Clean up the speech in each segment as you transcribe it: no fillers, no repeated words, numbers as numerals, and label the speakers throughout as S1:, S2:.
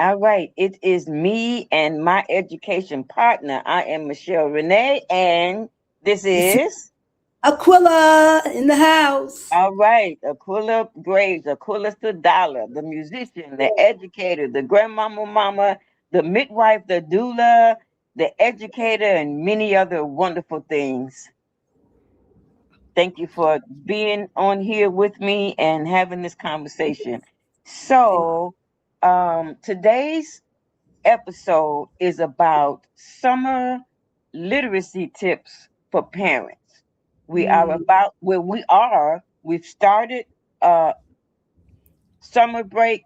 S1: All right. It is me and my education partner. I am Michelle Renee, and this
S2: This is
S1: is
S2: Aquila in the house.
S1: all right. Aquila Graves, Aquila Sadala, the musician, the educator, the grandmama, mama, the midwife, the doula, the educator, and many other wonderful things. Thank you for being on here with me and having this conversation.
S2: Thank
S1: So, today's episode is about summer literacy tips for parents. We are
S2: you.
S1: about where we are. We've started uh, summer break,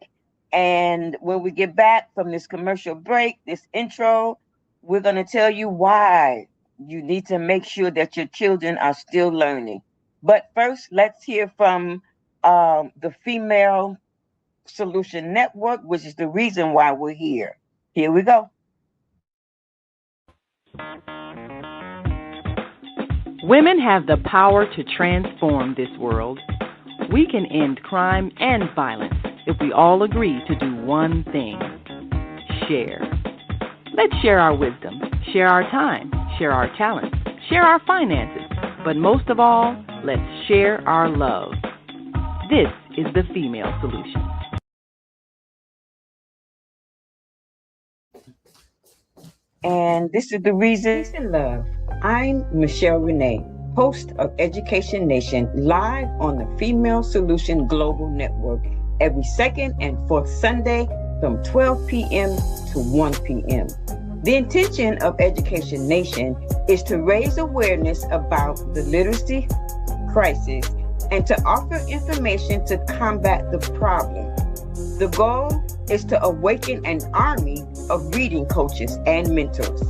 S1: and when we get back from this commercial break, this intro, we're going to tell you why you need to make sure that your children are still learning. But first, let's hear from the Female Solution Network, which is the reason why we're here. Here we go.
S3: Women have the power to transform this world. We can end crime and violence if we all agree to do one thing: share. Let's share our wisdom, share our time, share our talents, share our finances, but most of all, let's share our love. This is the Female Solution.
S1: And this is the reason love. I'm Michelle Renee, host of Education Nation, live on the Female Solution Global Network every second and fourth Sunday from 12 p.m. to 1 p.m. The intention of Education Nation is to raise awareness about the literacy crisis and to offer information to combat the problem. The goal is to awaken an army of reading coaches and mentors.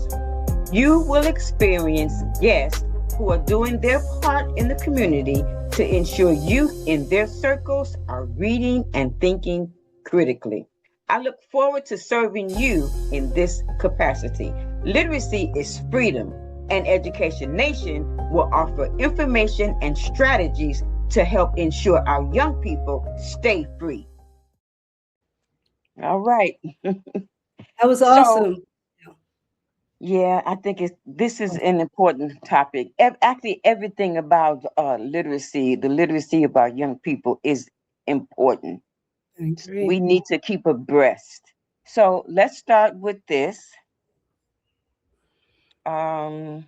S1: You will experience guests who are doing their part in the community to ensure youth in their circles are reading and thinking critically. I look forward to serving you in this capacity. Literacy is freedom, and Education Nation will offer information and strategies to help ensure our young people stay free. All right.
S2: That was
S1: So,
S2: awesome.
S1: yeah, I think this is an important topic. Actually, everything about literacy, the literacy of our young people is important.
S2: I
S1: We
S2: agree.
S1: need to keep abreast. So let's start with this. Um,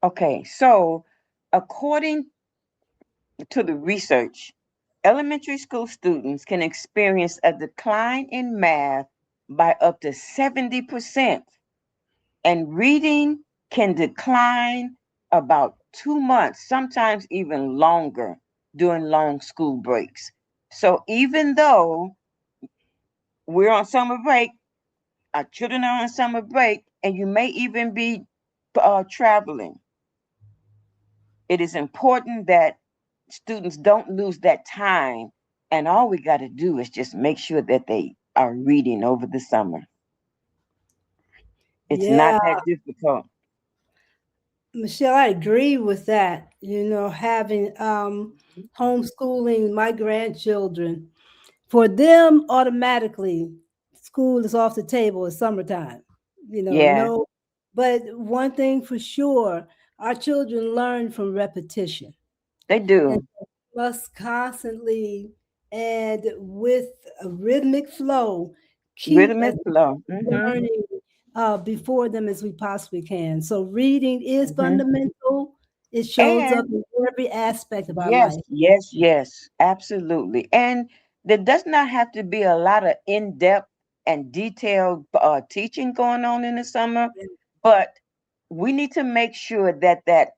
S1: okay, so according to the research, elementary school students can experience a decline in math by up to 70%, and reading can decline about 2 months, sometimes even longer during long school breaks. So even though we're on summer break, our children are on summer break, and you may even be traveling, it is important that students don't lose that time. And all we got to do is just make sure that they are reading over the summer. It's not
S2: Yeah,
S1: that difficult.
S2: Michelle, I agree with that. Having homeschooling my grandchildren, for them, automatically, school is off the table at summertime.
S1: Yeah,
S2: No, but one thing for sure, our children learn from repetition.
S1: they
S2: And
S1: do.
S2: must constantly and with a rhythmic flow keep
S1: Rhythm
S2: as
S1: and flow.
S2: learning before them as we possibly can. So reading is
S1: Hmm.
S2: fundamental. It shows up
S1: And
S2: in every aspect of our
S1: yes,
S2: life.
S1: yes, yes, absolutely. And there does not have to be a lot of in-depth and detailed teaching going on in the summer, but we need to make sure that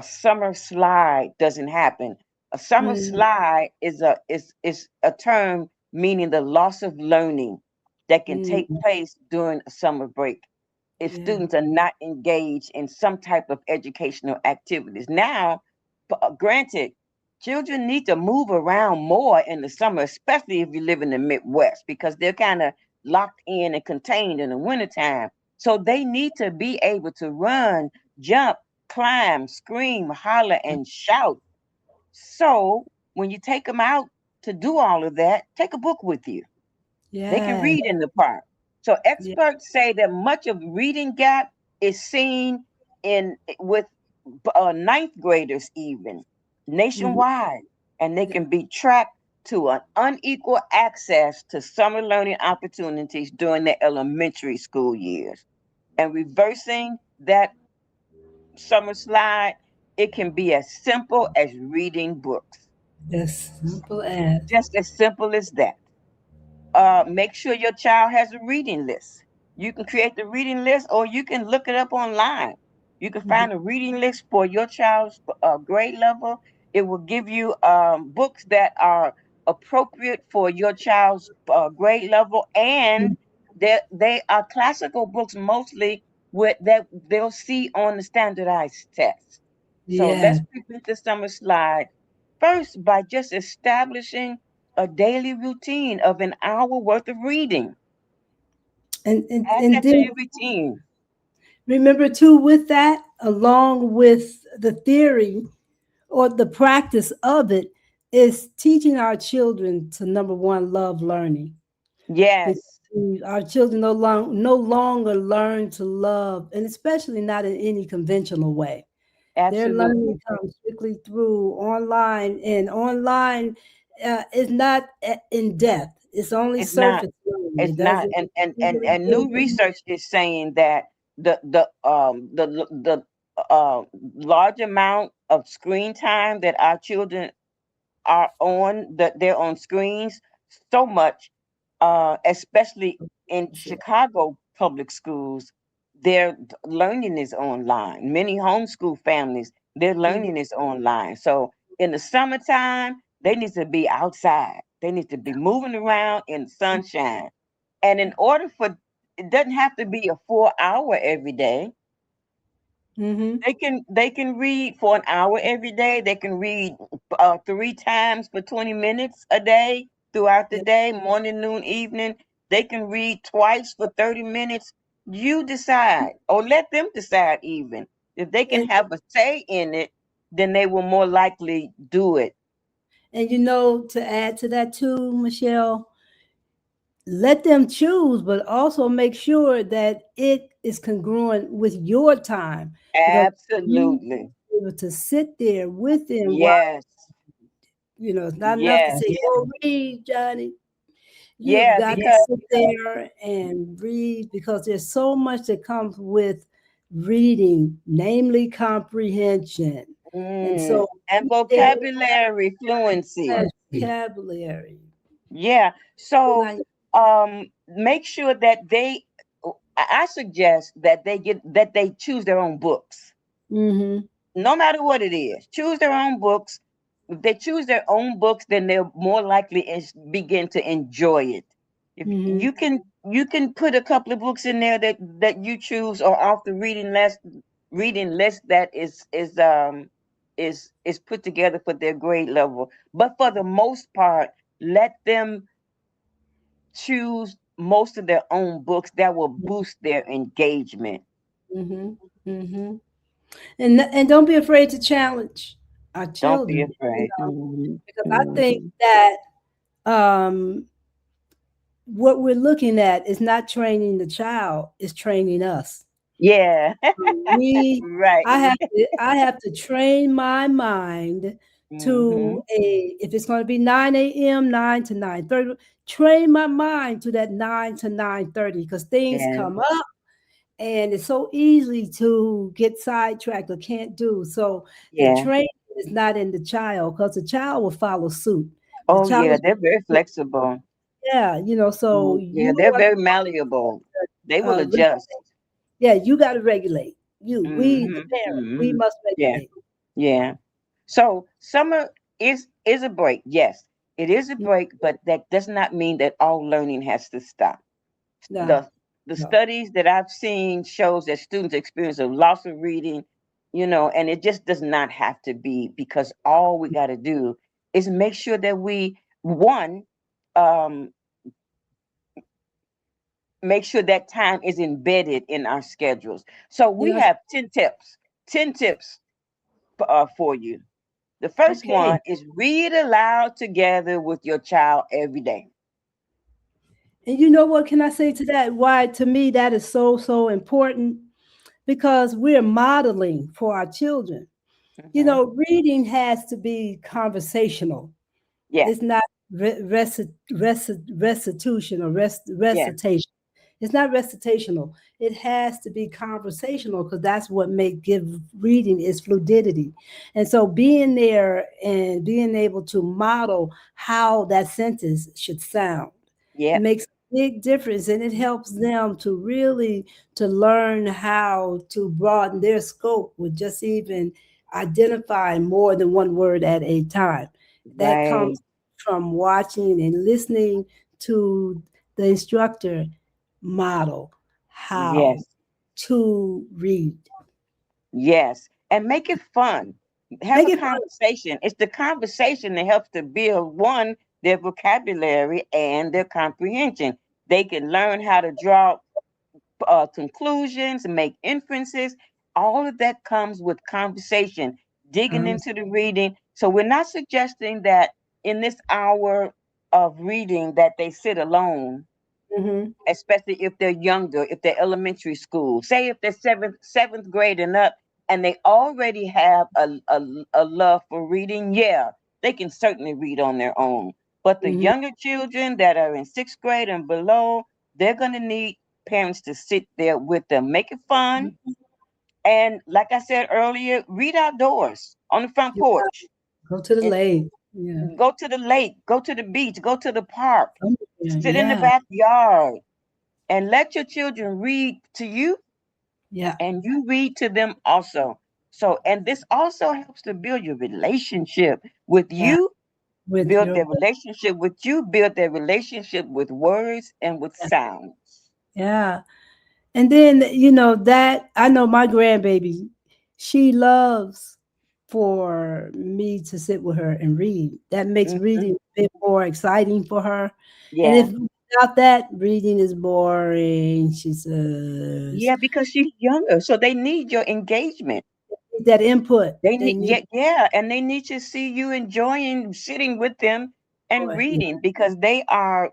S1: summer slide doesn't happen. A summer
S2: Mm,
S1: slide is a term meaning the loss of learning that can take
S2: mm,
S1: place during a summer break if
S2: yeah.
S1: students are not engaged in some type of educational activities. Now, granted, children need to move around more in the summer, especially if you live in the Midwest, because they're kind of locked in and contained in the wintertime. So they need to be able to run, jump, climb, scream, holler, and shout. So when you take them out to do all of that, take a book with you. They can
S2: Yeah.
S1: read in the park. So
S2: Yeah.
S1: experts say that much of reading gap is seen in with ninth graders even
S2: Mhm.
S1: nationwide, and they
S2: Yeah.
S1: can be tracked to an unequal access to summer learning opportunities during their elementary school years. And reversing that summer slide, it can be as simple as reading books,
S2: As simple as.
S1: just as simple as that. Make sure your child has a reading list. You can create the reading list or you can look it up online. You can
S2: Mhm.
S1: find a reading list for your child's grade level. It will give you books that are appropriate for your child's grade level, and they are classical books mostly with that they'll see on the standardized test. So
S2: Yeah.
S1: let's prevent the summer slide first by just establishing a daily routine of an hour worth of reading.
S2: And, and
S1: Add
S2: and
S1: that to
S2: then
S1: your routine.
S2: remember too, with that, along with the theory or the practice of it, is teaching our children to, number one, love learning. Because
S1: Yes,
S2: our children no longer learn to love, and especially not in any conventional way. Their
S1: absolutely.
S2: learning comes strictly through online, and online is not in depth. It's only
S1: It's not.
S2: surface learning.
S1: It's
S2: It
S1: not.
S2: doesn't
S1: And
S2: really
S1: new
S2: dig deep.
S1: research is saying that the large amount of screen time that our children are on that they're on screens so much, especially in Chicago public schools, their learning is online. Many homeschool families, their
S2: Mhm.
S1: learning is online. So in the summertime, they need to be outside. They need to be moving around in the sunshine. And in order for it doesn't have to be a 4 hour every day.
S2: Mhm.
S1: They can read for an hour every day. They can read three times for 20 minutes a day throughout the
S2: Yeah.
S1: day, morning, noon, evening. They can read twice for 30 minutes. You decide, or let them decide even. If they can
S2: And
S1: have a say in it, then they will more likely do it.
S2: and to add to that too, Michelle, let them choose, but also make sure that it is congruent with your time, because you
S1: Absolutely.
S2: able to sit there with them while
S1: Yes.
S2: it's not enough to
S1: Yes.
S2: say, "Go read, Johnny." You've
S1: Yeah,
S2: got to
S1: because
S2: sit there and read, because there's so much that comes with reading, namely comprehension. And
S1: mm,
S2: so
S1: and
S2: be there
S1: vocabulary fluency.
S2: as vocabulary.
S1: Yeah. So
S2: Like,
S1: make sure that I suggest that they choose their own books.
S2: mm-hmm,
S1: No matter what it is. Choose their own books. If they choose their own books, then they're more likely begin to enjoy it. If
S2: mm-hmm,
S1: you can put a couple of books in there that you choose or off the reading list that is put together for their grade level. But for the most part, let them choose most of their own books that will boost their engagement.
S2: mm-hmm, mm-hmm. And don't be afraid to challenge our
S1: Don't be
S2: children,
S1: afraid.
S2: because I think
S1: Mhm.
S2: that um, what we're looking at is not training the child, is training us.
S1: Yeah,
S2: We
S1: right.
S2: I have to train my mind to
S1: Hmm.
S2: a if it's going to be 9 a.m., 9 to 9:30, train my mind to that 9 to 9:30, because things
S1: Yeah,
S2: come up and it's so easy to get sidetracked or can't do. So the
S1: yeah.
S2: training is not in the child, because the child will follow suit. The
S1: Oh,
S2: child
S1: yeah.
S2: is
S1: They're very flexible.
S2: yeah, so
S1: Yeah,
S2: you
S1: they're
S2: want
S1: very malleable. They will
S2: reg-
S1: adjust.
S2: yeah, you got to regulate. We, the
S1: Hmm.
S2: parent, we
S1: Hmm.
S2: must
S1: Yeah,
S2: regulate.
S1: yeah. So summer is a break. Yes, it is a break, but that does not mean that all learning has to stop.
S2: No,
S1: The
S2: no.
S1: studies that I've seen shows that students experience a loss of reading, and it just does not have to be, because all we got to do is make sure that we one um, make sure that time is embedded in our schedules. So we
S2: Yes.
S1: have 10 tips for you. The first
S2: Okay.
S1: one is read aloud together with your child every day.
S2: And you know what can I say to that? Why to me that is so, so important? Because we're modeling for our children. You
S1: Hmm.
S2: know, reading has to be conversational.
S1: Yes,
S2: It's not restitution or
S1: yes,
S2: recitation. It's not recitational. It has to be conversational because that's what make give reading is fluidity. And so being there and being able to model how that sentence should sound
S1: yep,
S2: makes a big difference, and it helps them to really to learn how to broaden their scope with just even identifying more than one word at a time. That
S1: right.
S2: comes from watching and listening to the instructor model how
S1: Yes,
S2: to read.
S1: yes. And make it fun. Have
S2: Make
S1: a
S2: it fun.
S1: conversation. It's the conversation that helps to build one, their vocabulary and their comprehension. They can learn how to draw conclusions, make inferences. All of that comes with conversation, digging into the reading. So we're not suggesting that in this hour of reading that they sit alone,
S2: Mhm.
S1: especially if they're younger, if they're elementary school. Say if they're seventh grade and up, and they already have a love for reading. Yeah, they can certainly read on their own. But the
S2: Mhm.
S1: younger children that are in sixth grade and below, they're gonna need parents to sit there with them, make it fun. And like I said earlier, read outdoors on the front
S2: You
S1: porch.
S2: go to the
S1: It,
S2: lake. Yeah.
S1: go to the lake, go to the beach, go to the park,
S2: Somewhere.
S1: sit in the
S2: Yeah.
S1: backyard, and let your children read to you
S2: Yeah.
S1: and you read to them also. So, and this also helps to build your relationship with
S2: Yeah.
S1: you,
S2: With
S1: build
S2: your
S1: their relationship with you, build their relationship with words and with sounds.
S2: yeah. And then, you know, that I know my grandbaby, she loves for me to sit with her and read. That makes
S1: Hmm.
S2: reading a bit more exciting for her. And if
S1: Yeah.
S2: without that, reading is boring, she says.
S1: Yeah, because she's younger, so they need your engagement.
S2: That input,
S1: They
S2: they
S1: need,
S2: need
S1: yeah, yeah, and they need to see you enjoying sitting with them and
S2: more. Yeah.
S1: reading because they are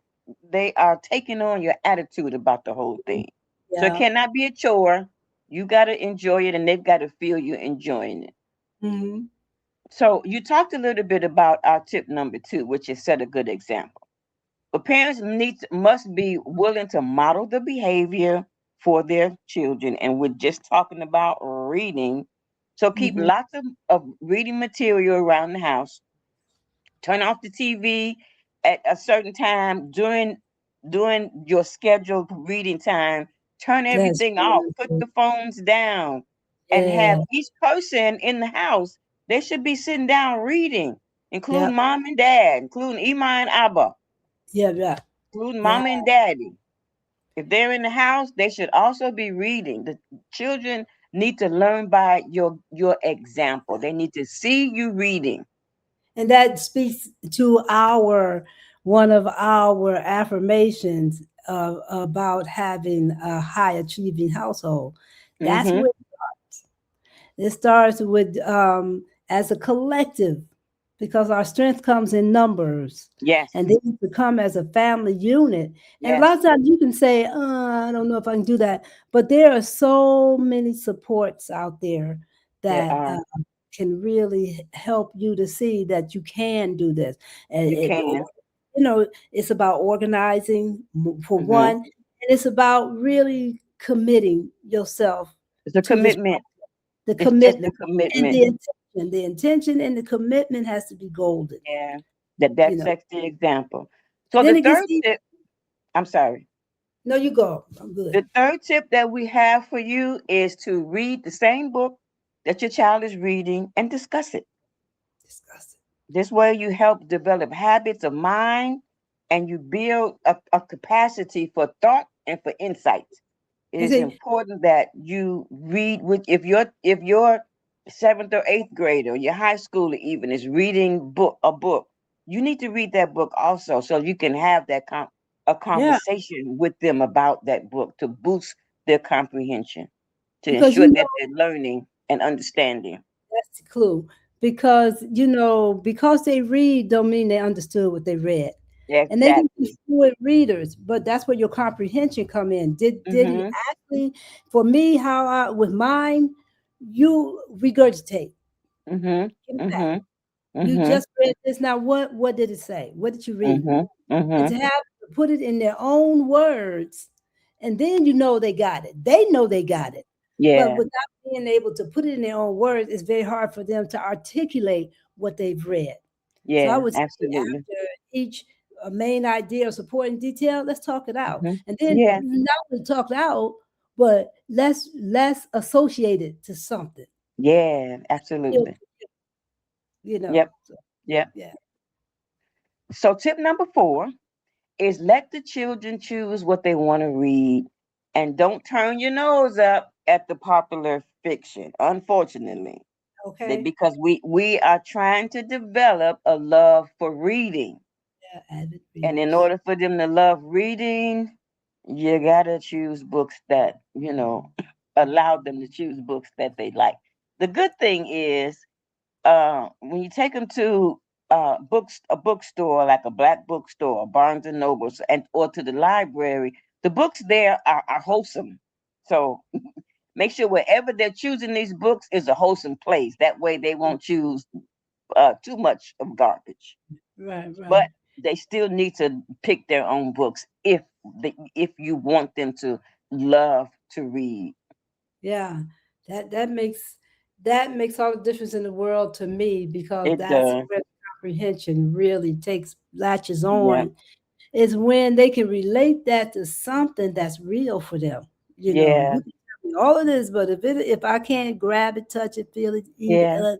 S1: taking on your attitude about the whole thing. So it
S2: Yeah.
S1: cannot be a chore. You got to enjoy it, and they've got to feel you enjoying it.
S2: Mhm.
S1: So you talked a little bit about our tip number two, which is set a good example. But parents must be willing to model the behavior for their children, and we're just talking about reading. So keep
S2: Mhm.
S1: lots of reading material around the house. Turn off the TV at a certain time during your scheduled reading time. Turn
S2: That's
S1: everything off.
S2: really
S1: Put
S2: good.
S1: the phones down, and have
S2: Yeah.
S1: each person in the house. They should be sitting down reading,
S2: Yeah.
S1: including mom and dad, including Ima and Abba,
S2: Yeah. Yeah.
S1: including
S2: Yeah.
S1: mama and daddy. If they're in the house, they should also be reading. The children need to learn by your example. They need to see you reading.
S2: And that speaks to our one of our affirmations about having a high achieving household. That's
S1: Mm-hmm.
S2: what it starts with as a collective, because our strength comes in numbers,
S1: Yes.
S2: and then to come as a family unit. And a
S1: Yes.
S2: lot of times you can say, I don't know if I can do that, but there are so many supports out there
S1: There
S2: that
S1: are.
S2: can really help you to see that you can do this. And
S1: You can.
S2: you know, it's about organizing for
S1: Mm-hmm.
S2: one, and it's about really committing yourself
S1: It's a
S2: to this,
S1: commitment.
S2: the
S1: It's just a
S2: commitment and
S1: commitment.
S2: the intention and the commitment has to be golden,
S1: Yeah. That
S2: you
S1: that
S2: know.
S1: sets the example. So the
S2: Then it gets
S1: third tip, I'm sorry.
S2: no, you go. I'm good.
S1: The third tip that we have for you is to read the same book that your child is reading and discuss it.
S2: Disgusting.
S1: This way you help develop habits of mind and you build a capacity for thought and for insight. It
S2: You
S1: is
S2: see,
S1: important that you read with if your seventh or eighth grader, your high schooler even is reading a book, you need to read that book also so you can have a
S2: yeah,
S1: conversation with them about that book to boost their comprehension, to
S2: because
S1: ensure
S2: you know
S1: that they're learning and understanding.
S2: that's the clue. Because you know, because they read don't mean they understood what they read. And they can be
S1: Exactly.
S2: fluent readers, but that's where your comprehension come in. Did he
S1: Mhm.
S2: actually, for me, how I with mine, you regurgitate.
S1: Mhm.
S2: Give me that.
S1: Mhm.
S2: You
S1: Mhm.
S2: just read this. Now what did it say? What did you read?
S1: Mhm.
S2: And to
S1: Mhm.
S2: have to put it in their own words, and then you know they got it. They know they got it. But
S1: Yeah.
S2: without being able to put it in their own words, it's very hard for them to articulate what they've read. So I
S1: Yeah.
S2: would say
S1: Absolutely.
S2: after each main idea or supporting detail, let's talk it out.
S1: Mhm.
S2: And then
S1: Yeah.
S2: not only talk it out, but let's associate it to something.
S1: Yeah.
S2: You
S1: Absolutely.
S2: know.
S1: Yep.
S2: So,
S1: Yep.
S2: yeah.
S1: So tip number 4 is let the children choose what they want to read and don't turn your nose up at the popular fiction. Unfortunately,
S2: Okay.
S1: because we are trying to develop a love for reading.
S2: Yeah, avid
S1: And in
S2: readers.
S1: order for them to love reading, you gotta choose books that, allow them to choose books that they like. The good thing is, when you take them to a bookstore like a black bookstore, Barnes and Nobles, and or to the library, the books there are wholesome. So make sure wherever they're choosing these books is a wholesome place. That way they won't choose too much of garbage.
S2: Right,
S1: But
S2: right.
S1: they still need to pick their own books if you want them to love to read.
S2: Yeah. That makes all the difference in the world to me because
S1: It
S2: that's
S1: does.
S2: where comprehension really takes latches
S1: Yeah.
S2: on is when they can relate that to something that's real for them.
S1: Yeah.
S2: You can tell me all of this, but if I can't grab it, touch it, feel it, eat it,
S1: Yeah.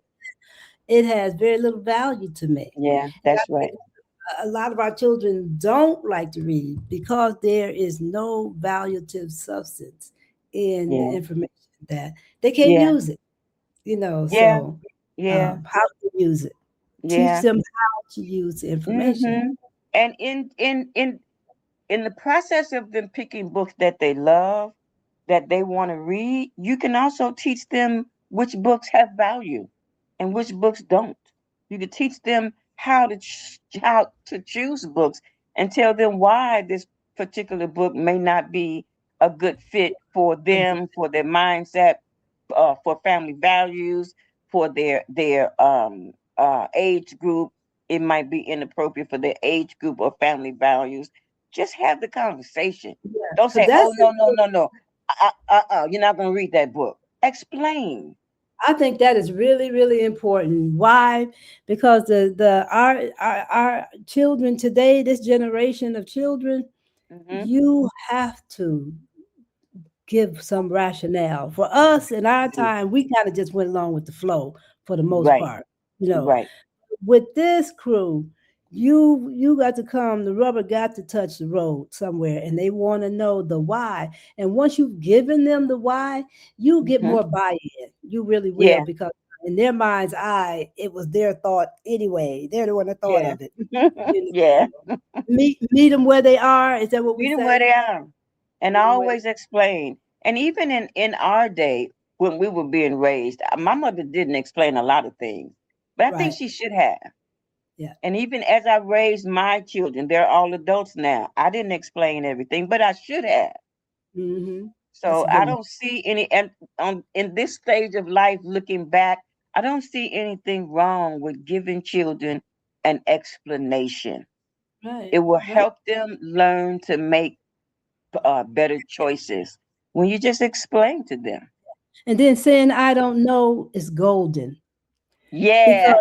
S2: it has very little value to me.
S1: Yeah.
S2: And I
S1: That's right.
S2: think a lot of our children don't like to read because there is no valuative substance in the
S1: Yeah.
S2: information that they can't
S1: Yeah.
S2: use it.
S1: Yeah.
S2: So
S1: Yeah.
S2: how to use it? Teach
S1: Yeah.
S2: them how to use the information.
S1: Mhm. And in the process of them picking books that they love, that they want to read, you can also teach them which books have value and which books don't. You can teach them how to choose books and tell them why this particular book may not be a good fit for them, for their mindset, for family values, for their age group. It might be inappropriate for their age group or family values. Just have the conversation.
S2: Yeah,
S1: Don't
S2: because
S1: say, "Oh no, no, no, no, you're not gonna read that book." Explain.
S2: I think that is really, really important. Why? Because our children today, this generation of children,
S1: Hmm.
S2: you have to give some rationale. For us in our time, we kind of just went along with the flow for the most
S1: Right,
S2: part. You know,
S1: right.
S2: with this crew, you got to come, the rubber got to touch the road somewhere, and they want to know the why. And once you've given them the why, you get
S1: Hmm.
S2: more buy-in. You really will,
S1: Yeah,
S2: because in their mind's eye, it was their thought anyway. They're the one that thought
S1: yeah,
S2: of it. You
S1: yeah.
S2: know, meet them where they are. Is that what we
S1: Meet them where
S2: say?
S1: they are, and I
S2: Meet them where
S1: always explain. And even in our day when we were being raised, my mother didn't explain a lot of things, but I think
S2: right.
S1: she should have.
S2: Yeah.
S1: And even as I raised my children, they're all adults now. I didn't explain everything, but I should have.
S2: That's
S1: So
S2: a
S1: I
S2: good one.
S1: don't see any, and in this stage of life, looking back, I don't see anything wrong with giving children an explanation.
S2: Right.
S1: It will
S2: Right.
S1: help them learn to make better choices when you just explain to them.
S2: And then saying I don't know is golden. Because
S1: Yeah.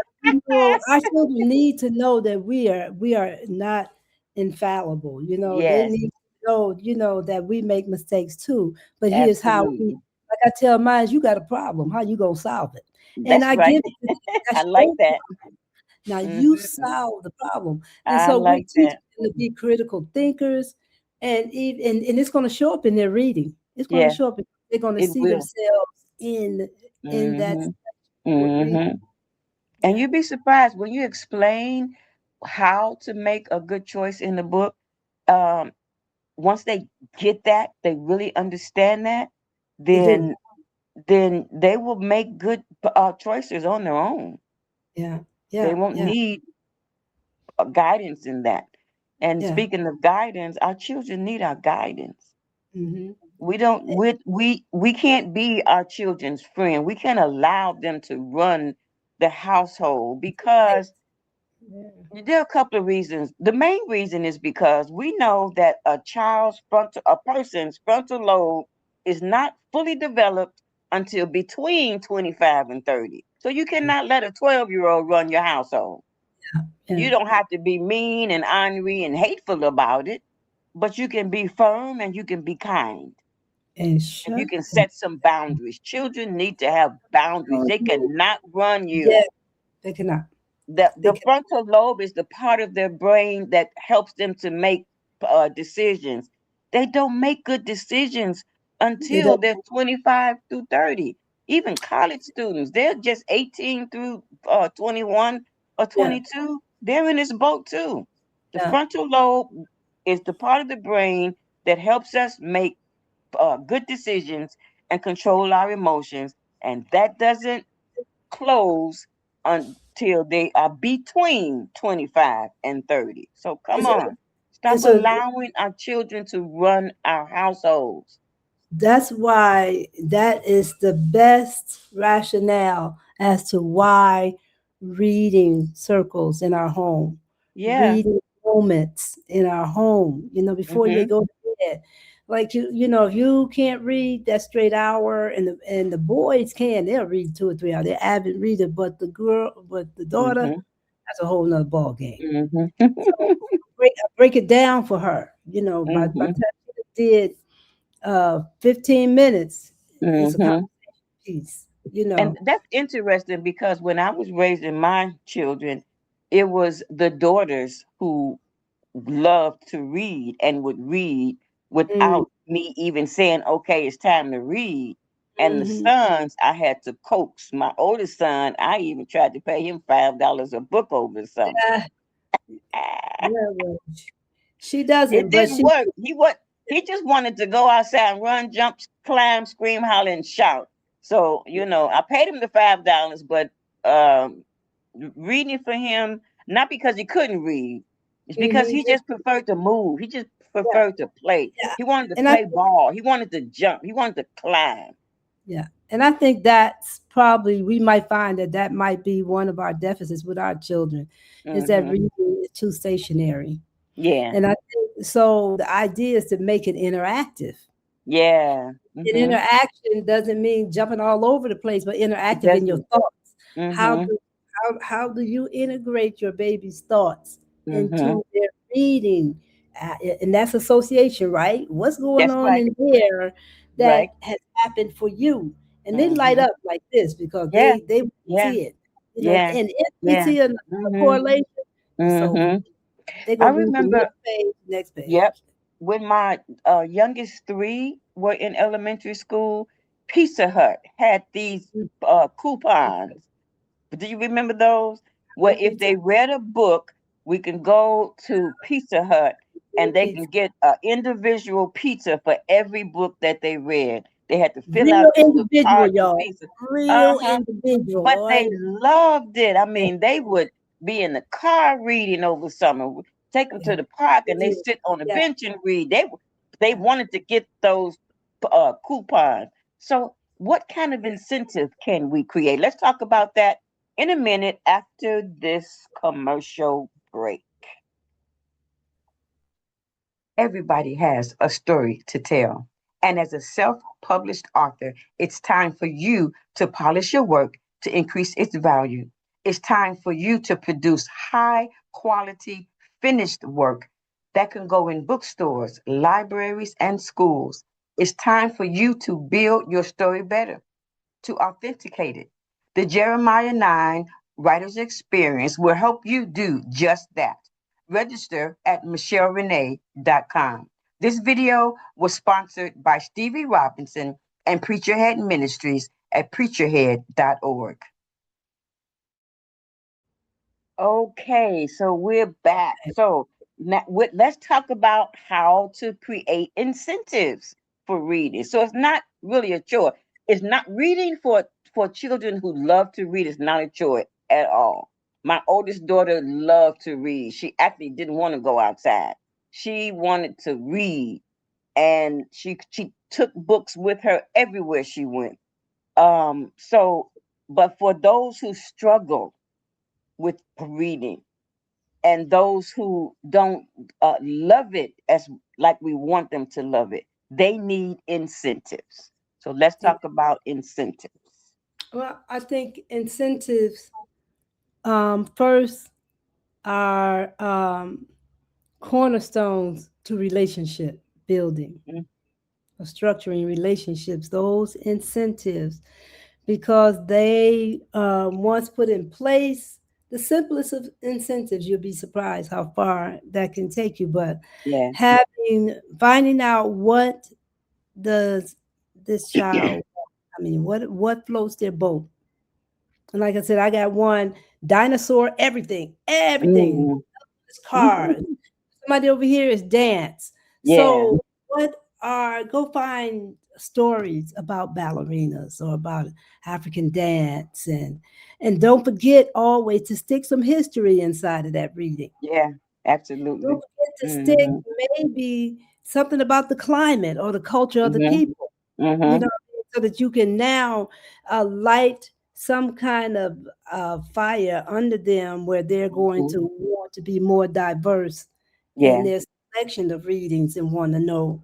S2: our children need to know that we are not infallible. They
S1: Yes,
S2: need to know, that we make mistakes too. But here's how
S1: absolutely.
S2: like I tell mine, you got a problem. How you gonna solve it? And
S1: That's
S2: I
S1: right.
S2: give it to them.
S1: I
S2: That's
S1: like
S2: your
S1: that.
S2: now you
S1: Hmm.
S2: solve the problem. And
S1: I
S2: so we're
S1: like
S2: teaching
S1: that.
S2: them to be critical thinkers, and it's gonna show up in their reading. It's gonna
S1: Yeah,
S2: show up. They're gonna
S1: it
S2: see
S1: will.
S2: themselves in that
S1: Hmm.
S2: what reading.
S1: Hmm. And
S2: Yeah.
S1: you'd be surprised when you explain how to make a good choice in the book. Um, Once they get that, they really understand that,
S2: They do.
S1: then they will make good choices on their own.
S2: Yeah,
S1: They
S2: yeah,
S1: won't
S2: yeah.
S1: need guidance in that. And
S2: Yeah.
S1: speaking of guidance, our children need our guidance.
S2: Hmm.
S1: We don't we can't be our children's friend. We can't allow them to run the household because
S2: Yeah.
S1: there are a couple of reasons. The main reason is because we know that a person's frontal lobe is not fully developed until between 25 and 30. So you cannot let a 12-year-old run your household.
S2: Yeah.
S1: You don't have to be mean and ornery and hateful about it, but you can be firm and you can be kind.
S2: And
S1: And you
S2: shut.
S1: can set some boundaries. Children need to have boundaries. They cannot run
S2: Yeah,
S1: you.
S2: they cannot.
S1: the
S2: They
S1: the
S2: can.
S1: frontal lobe is the part of their brain that helps them to make decisions. They don't make good decisions
S2: They
S1: until
S2: don't.
S1: they're 25 through 30. Even college students, they're just 18 through 21 or
S2: Yeah.
S1: 22. They're in this boat too. The
S2: Yeah.
S1: frontal lobe is the part of the brain that helps us make good decisions and control our emotions, and that doesn't close until they are between 25 and 30. So come
S2: It's,
S1: on. Stop
S2: it's a
S1: allowing our children to run our households.
S2: That's why that is the best rationale as to why reading circles in our home,
S1: Yeah.
S2: reading moments in our home, before they
S1: Mhm.
S2: go to bed. Like if you can't read that straight hour, and the boys can, they'll read 2 or 3 hours. They're avid reader, but the daughter,
S1: Mhm.
S2: that's a whole nother ball game.
S1: Mhm.
S2: So break it down for her, by the
S1: Mhm.
S2: time she did 15 minutes, it's a
S1: Mhm.
S2: piece,
S1: And that's interesting because when I was raising my children, it was the daughters who loved to read and would read
S2: Mm,
S1: without me even saying, okay, it's time to read. And the
S2: mhm.
S1: sons, I had to coax. My oldest son, I even tried to pay him $5 a book over the summer.
S2: Yeah, yeah, well, she
S1: It
S2: doesn't, but
S1: didn't
S2: she
S1: work. He just wanted to go outside and run, jump, climb, scream, holler, and shout. So, I paid him the $5, but um reading for him, not because he couldn't read, it's because
S2: mhm,
S1: he just preferred to move. He just
S2: yeah,
S1: preferred to play.
S2: yeah.
S1: He wanted to
S2: And I
S1: play ball. He wanted to jump. He wanted to climb.
S2: Yeah, and I think that's probably we might find that might be one of our deficits with our children, is that
S1: Hmm.
S2: reading is too stationary.
S1: Yeah.
S2: And I think so. The idea is to make it interactive.
S1: Yeah.
S2: And
S1: Hmm.
S2: interaction doesn't mean jumping all over the place, but
S1: It
S2: interactive in your
S1: doesn't.
S2: thoughts. How
S1: Hmm.
S2: do how do you integrate your baby's thoughts
S1: Hmm.
S2: into their reading? And that's association, right? What's going
S1: That's
S2: on
S1: right.
S2: in there
S1: Right.
S2: that has happened for you? And they light
S1: Hmm.
S2: up like this because
S1: Yeah.
S2: they
S1: Yeah.
S2: see it.
S1: Yeah.
S2: And if we
S1: Yeah.
S2: see a
S1: Hmm.
S2: correlation, it's over.
S1: Hmm.
S2: They're
S1: I
S2: gonna move to the
S1: remember.
S2: next
S1: Yep.
S2: page.
S1: When my youngest three were in elementary school, Pizza Hut had these
S2: Mm,
S1: coupons. Do you remember those? Where if
S2: pizza,
S1: they read a book, we can go to Pizza Hut and they can
S2: pizza.
S1: get an individual pizza for every book that they read. They had to fill out
S2: Real
S1: this little
S2: individual,
S1: card for
S2: y'all.
S1: pizza.
S2: Real
S1: Uh-huh.
S2: individual.
S1: But
S2: All
S1: they
S2: right.
S1: loved it. I
S2: Yeah,
S1: mean, they would be in the car reading over summer. Take them
S2: yeah.
S1: to the park
S2: They
S1: and they
S2: do.
S1: sit on the
S2: Yeah,
S1: bench and read. They
S2: yeah.
S1: wanted to get those coupons. So, what kind of incentive can we create? Let's talk about that in a minute after this commercial break. Everybody has a story to tell. And as a self published author, it's time for you to polish your work to increase its value. It's time for you to produce high quality, finished work that can go in bookstores, libraries, and schools. It's time for you to build your story better, to authenticate it. The Jeremiah 9 Writer's Experience will help you do just that. Register at michellerenee.com. This video was sponsored by Stevie Robinson and Preacherhead Ministries at preacherhead.org. Okay, so we're back. So now let's talk about how to create incentives for reading. So it's not really a chore. It's not reading for children who love to read is not a chore at all. My oldest daughter loved to read. She actually didn't want to go outside. She wanted to read, and she took books with her everywhere she went. So, but for those who struggle with reading, and those who don't love it as like we want them to love it, they need incentives. So let's talk about incentives.
S2: Well, I think incentives first are cornerstones to relationship building
S1: Mm.
S2: or structuring relationships. Those incentives, because they once put in place, the simplest of incentives, you'll be surprised how far that can take you. But
S1: Yeah.
S2: finding out what does this child, I mean, what floats their boat. And like I said, I got one dinosaur, everything.
S1: Mhm.
S2: This car. Somebody over here is dance.
S1: Yeah.
S2: So go find stories about ballerinas or about African dance, and don't forget always to stick some history inside of that reading.
S1: Yeah.
S2: Don't
S1: Absolutely.
S2: forget to stick
S1: Hmm.
S2: maybe something about the climate or the culture of the
S1: Hmm.
S2: people, you
S1: Hmm.
S2: know, so that you can now light some kind of fire under them where they're going
S1: Hmm.
S2: to want to be more diverse in
S1: Yeah.
S2: their selection of readings and want to know,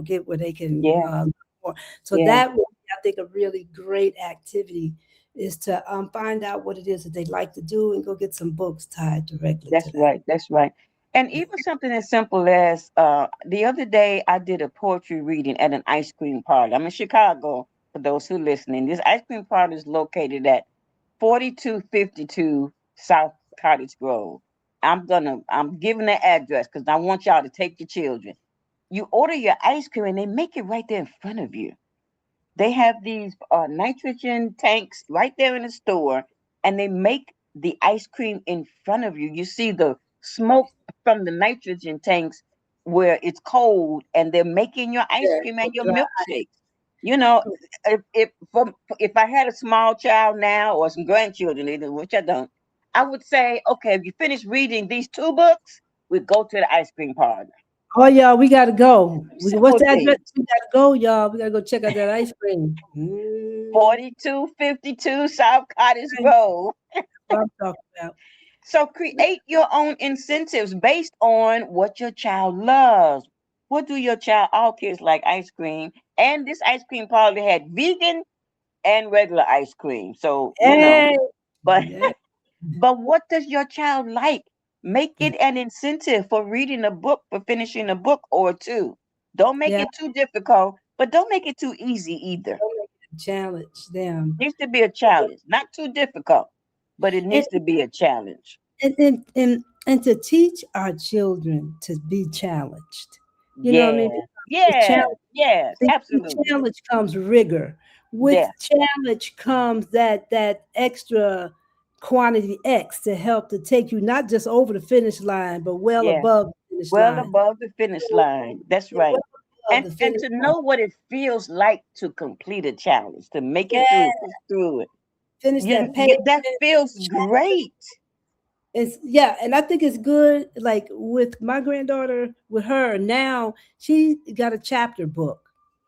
S2: get where they can
S1: Yeah.
S2: learn more. So
S1: Yeah.
S2: that would be, I think, a really great activity is to find out what it is that they like to do and go get some books tied directly to
S1: That's
S2: that.
S1: right. That's right. And even something as simple as the other day, I did a poetry reading at an ice cream parlor. I'm in Chicago, for those who listening. This ice cream parlor is located at 4252 South Cottage Grove. I'm giving the address because I want y'all to take your children. You order your ice cream and they make it right there in front of you. They have these nitrogen tanks right there in the store, and they make the ice cream in front of you. You see the smoke from the nitrogen tanks where it's cold, and they're making your ice
S2: Yeah,
S1: cream and your
S2: dry.
S1: milkshakes. You know, if I had a small child now or some grandchildren, which I don't, I would say, okay, if you finish reading these two books, we go to the ice cream parlor.
S2: Oh, y'all, we gotta go. What's
S1: Simple
S2: the address?
S1: thing.
S2: We gotta go, y'all. We gotta go check out that ice cream. Mm,
S1: 4252 South Cottage
S2: okay,
S1: Grove.
S2: what I'm talking about.
S1: So create your own incentives based on what your child loves. What do your child? All kids like ice cream, and this ice cream parlor had vegan and regular ice cream. So
S2: Hey,
S1: but
S2: yeah,
S1: but what does your child like? Make it an incentive for reading a book, for finishing a book or two. Don't make
S2: yeah.
S1: it too difficult, but don't make it too easy either.
S2: Challenge them,
S1: Needs to be a challenge, not too difficult, but it
S2: and
S1: needs to be a challenge.
S2: and to teach our children to be challenged. You know what I
S1: Yeah,
S2: mean? With
S1: yeah,
S2: challenge,
S1: yes,
S2: with
S1: absolutely.
S2: challenge comes rigor. With
S1: Yeah,
S2: challenge comes that extra quantity X to help to take you not just over the finish line, but well
S1: yeah.
S2: above the finish
S1: Well
S2: line.
S1: above the finish line. That's
S2: Yeah,
S1: right.
S2: well above the
S1: And
S2: finish
S1: to
S2: line.
S1: know what it feels like to complete a challenge, to make it
S2: Yeah,
S1: through, push through it.
S2: finish
S1: You,
S2: that page.
S1: that feels great.
S2: It's yeah, and I think it's good. Like with my granddaughter, with her now, she got a chapter book.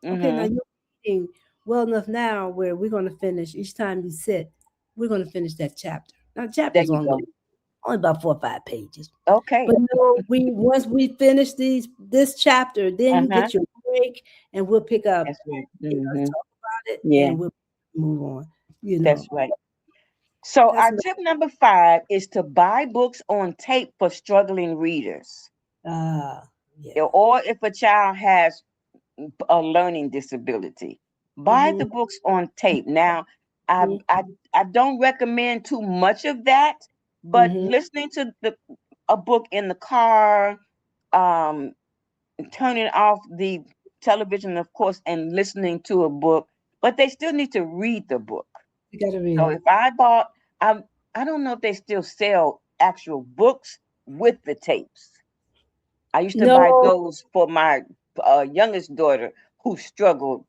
S2: Okay, now
S1: Mm-hmm.
S2: you're reading well enough now where we're going to finish each time you sit. We're going to finish that chapter. Now, the
S1: There
S2: chapter's
S1: you go.
S2: only about 4 or 5 pages,
S1: Okay.
S2: but we once we finish this chapter, then you
S1: Uh-huh.
S2: get your break, and we'll pick up.
S1: That's right.
S2: Talk
S1: Mm-hmm.
S2: about it,
S1: Yeah,
S2: and we'll move on. You
S1: that's
S2: know,
S1: right. So
S2: that's
S1: our tip number 5 is to buy books on tape for struggling readers.
S2: yeah.
S1: Or if a child has a learning disability. Buy
S2: Mm-hmm,
S1: the books on tape. Now, I
S2: mm-hmm,
S1: I, I don't recommend too much of that, but
S2: mm-hmm.
S1: listening to a book in the car, um, turning off the television, of course, and listening to a book, but they still need to read the book.
S2: You got to read
S1: So
S2: it.
S1: if I bought, I don't know if they still sell actual books with the tapes. I used to buy
S2: No.
S1: those for my youngest daughter who struggled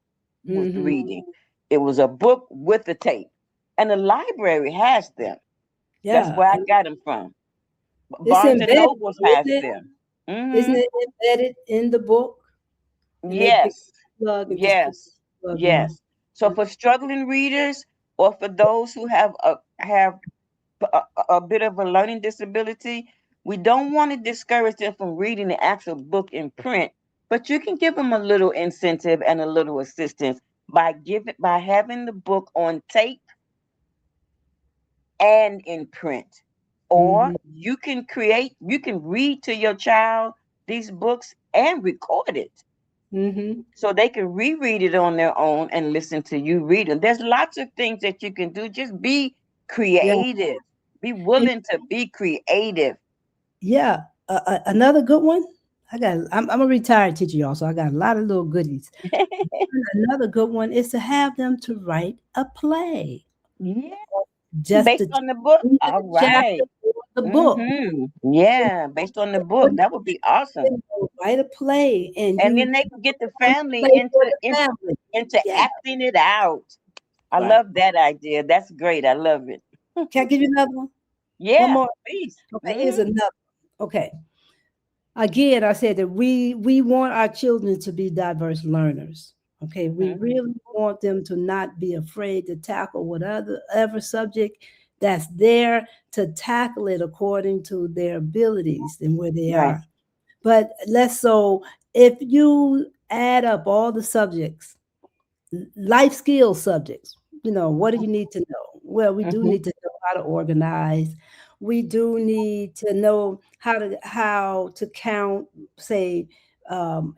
S1: with
S2: Mhm.
S1: reading. It was a book with a tape, and the library has them. That's
S2: Yeah,
S1: where I got them from.
S2: it's
S1: Barnes and
S2: embedded,
S1: Nobles
S2: isn't
S1: has
S2: it?
S1: them.
S2: Isn't
S1: Hmm.
S2: it embedded in the book? And they pick
S1: Yes,
S2: the plug and just put
S1: yes,
S2: the plug in.
S1: yes. So for struggling readers, or for those who have a bit of a learning disability, we don't want to discourage them from reading the actual book in print, but you can give them a little incentive and a little assistance by having the book on tape and in print. Or
S2: Hmm.
S1: you can read to your child these books and record it
S2: Hmm.
S1: so they can reread it on their own and listen to you read them. There's lots of things that you can do. Just be
S2: Yeah.
S1: creative. Be
S2: And
S1: willing to be creative.
S2: yeah, another good one. I'm a retired teacher, y'all, so I got a lot of little goodies. Another good one is to have them to write a play,
S1: Yeah,
S2: just
S1: based
S2: to
S1: on the book.
S2: change the
S1: All
S2: chapter
S1: right.
S2: or the book.
S1: Mm-hmm.
S2: And
S1: Yeah, based on the book. That would be awesome.
S2: write a play, and
S1: And
S2: you
S1: then they can get the
S2: write a
S1: family
S2: play for the family.
S1: into
S2: Yeah,
S1: acting it out. I
S2: right.
S1: love that idea. That's great. I love it.
S2: Can I give you another one? One
S1: Yeah,
S2: more.
S1: please.
S2: Okay,
S1: Hmm.
S2: here's another. Okay. Again, I said that we want our children to be diverse learners. Okay, we
S1: Hmm.
S2: really want them to not be afraid to tackle whatever subject that's there, to tackle it according to their abilities and where they
S1: Right.
S2: are. But let's so if you add up all the subjects, life skills subjects, what do you need to know? Well, we do
S1: Hmm.
S2: need to know how to organize. We do need to know how to count, say,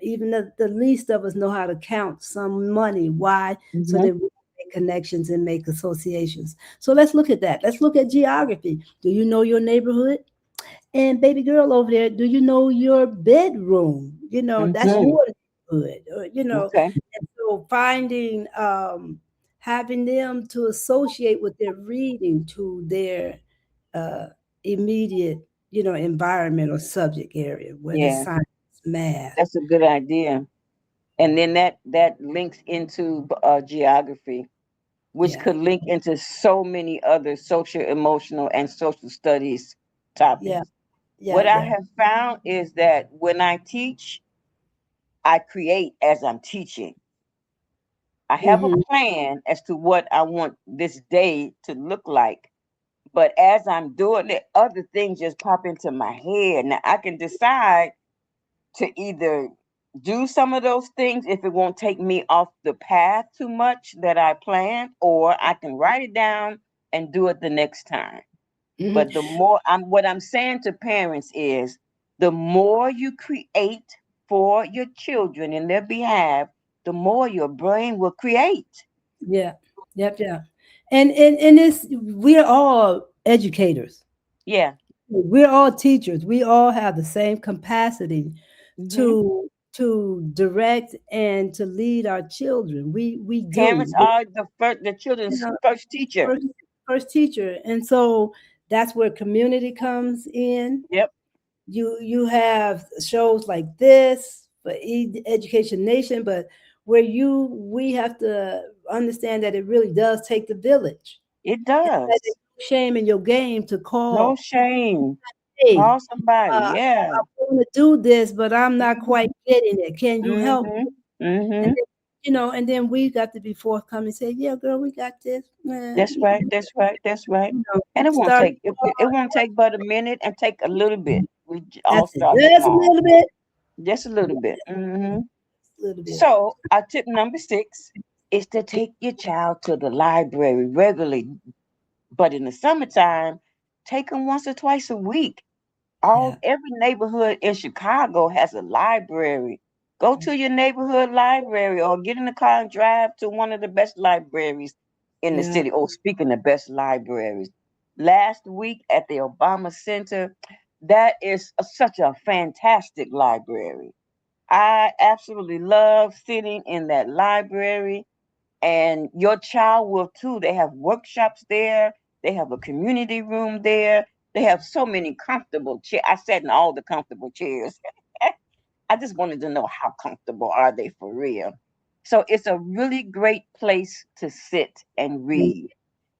S2: even the least of us know how to count some money. Why? So
S1: Hmm.
S2: that we can make connections and make associations. So let's look at that. Let's look at geography. Do you know your neighborhood? And baby girl over there, do you know your bedroom? That's
S1: Hmm.
S2: your neighborhood.
S1: Okay.
S2: And so finding, having them to associate with their reading to their uh, immediate, environment or subject area, whether it's
S1: Yeah,
S2: science, math.
S1: that's a good idea. And then that links into geography, which
S2: Yeah,
S1: could link into so many other social, emotional, and social studies
S2: yeah,
S1: topics.
S2: yeah,
S1: What I
S2: yeah.
S1: have found is that when I teach, I create as I'm teaching. I have a
S2: Hmm.
S1: plan as to what I want this day to look like. But as I'm doing it, other things just pop into my head. Now I can decide to either do some of those things if it won't take me off the path too much that I planned, or I can write it down and do it the next time.
S2: Hmm.
S1: But the more what I'm saying to parents is the more you create for your children in their behalf, the more your brain will create.
S2: Yeah, yep, yeah. And it's we're all educators.
S1: Yeah.
S2: We're all teachers. We all have the same capacity
S1: Hmm.
S2: to direct and to lead our children. We
S1: Parents
S2: do.
S1: are the
S2: You
S1: children's
S2: know,
S1: first teacher.
S2: first, first teacher, and so that's where community comes in.
S1: Yep.
S2: You have shows like this for Education Nation, but where we have to understand that it really does take the village,
S1: It
S2: and that
S1: does.
S2: there's no shame in your game to
S1: No
S2: call.
S1: shame.
S2: Hey,
S1: Call somebody.
S2: I
S1: Yeah.
S2: want to do this, but I'm not
S1: Hmm.
S2: quite getting it. Can you help?
S1: Hmm.
S2: And
S1: Hmm.
S2: then, and then we got to be forthcoming and say, yeah, girl, we got this.
S1: That's right. That's right. That's right. And it won't
S2: Start
S1: take it won't take but a minute and take a little bit. We all
S2: that's it.
S1: start
S2: Just a
S1: small,
S2: little bit.
S1: just a little bit.
S2: A little bit.
S1: So, our tip number 6 is to take your child to the library regularly, but in the summertime, take them once or twice a week.
S2: Yeah.
S1: Every neighborhood in Chicago has a library. Go to your neighborhood library or get in the car and drive to one of the best libraries in the
S2: Yeah.
S1: city. Oh, speaking of best libraries, last week at the Obama Center, that is such a fantastic library. I absolutely love sitting in that library, and your child will too. They have workshops there, they have a community room there, they have so many comfortable chairs. I sat in all the comfortable chairs. I just wanted to know how comfortable are they for real. So it's a really great place to sit and read.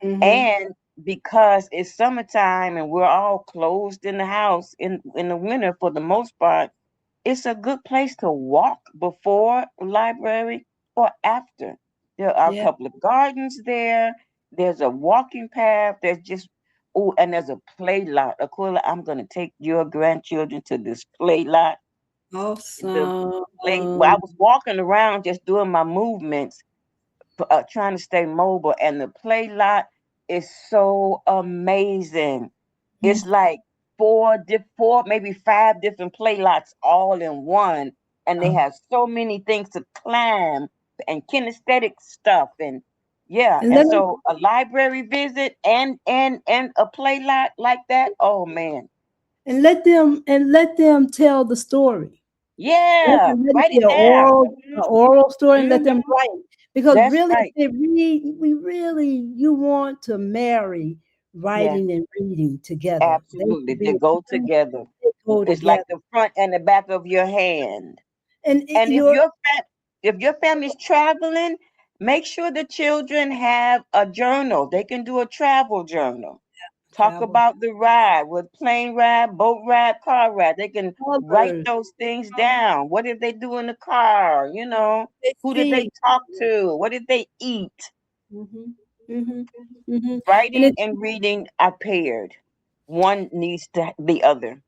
S2: Mm-hmm.
S1: And because it's summertime and we're all closed in the house in the winter for the most part, it's a good place to walk before library or after. There are a
S2: Yeah.
S1: couple of gardens there. There's a walking path. There's just oh, and there's a play lot. Aquila, I'm gonna take your grandchildren to this play lot. The play. Well, I
S2: Awesome.
S1: was walking around just doing my movements, trying to stay mobile, and the play lot is so amazing. It's like four, maybe five different play lots all in one, and they
S2: Oh.
S1: have so many things to climb and kinesthetic stuff, and yeah,
S2: And
S1: and
S2: let them
S1: so a library visit and a play lot like that. Oh man,
S2: let them tell the story.
S1: yeah,
S2: Let it
S1: write
S2: be
S1: it down.
S2: an oral story, and let
S1: Hmm.
S2: them write. Because
S1: That's
S2: really, if
S1: right.
S2: they read, you want to marry
S1: Yeah,
S2: writing and reading together. They
S1: absolutely.
S2: should
S1: They
S2: be
S1: go together.
S2: they go
S1: It's like
S2: together.
S1: the front and the back of your hand.
S2: And
S1: And if your family's traveling, make sure the children have a journal. They can do a travel journal. Talk
S2: travel
S1: about the ride, with plane ride, boat ride, car ride. They can write
S2: colors.
S1: those things down. What did they do in the car?
S2: They
S1: Who did they
S2: see.
S1: talk to? What did they eat?
S2: Hmm. Hmm. Hmm. And
S1: Writing and reading are paired. One needs to the other.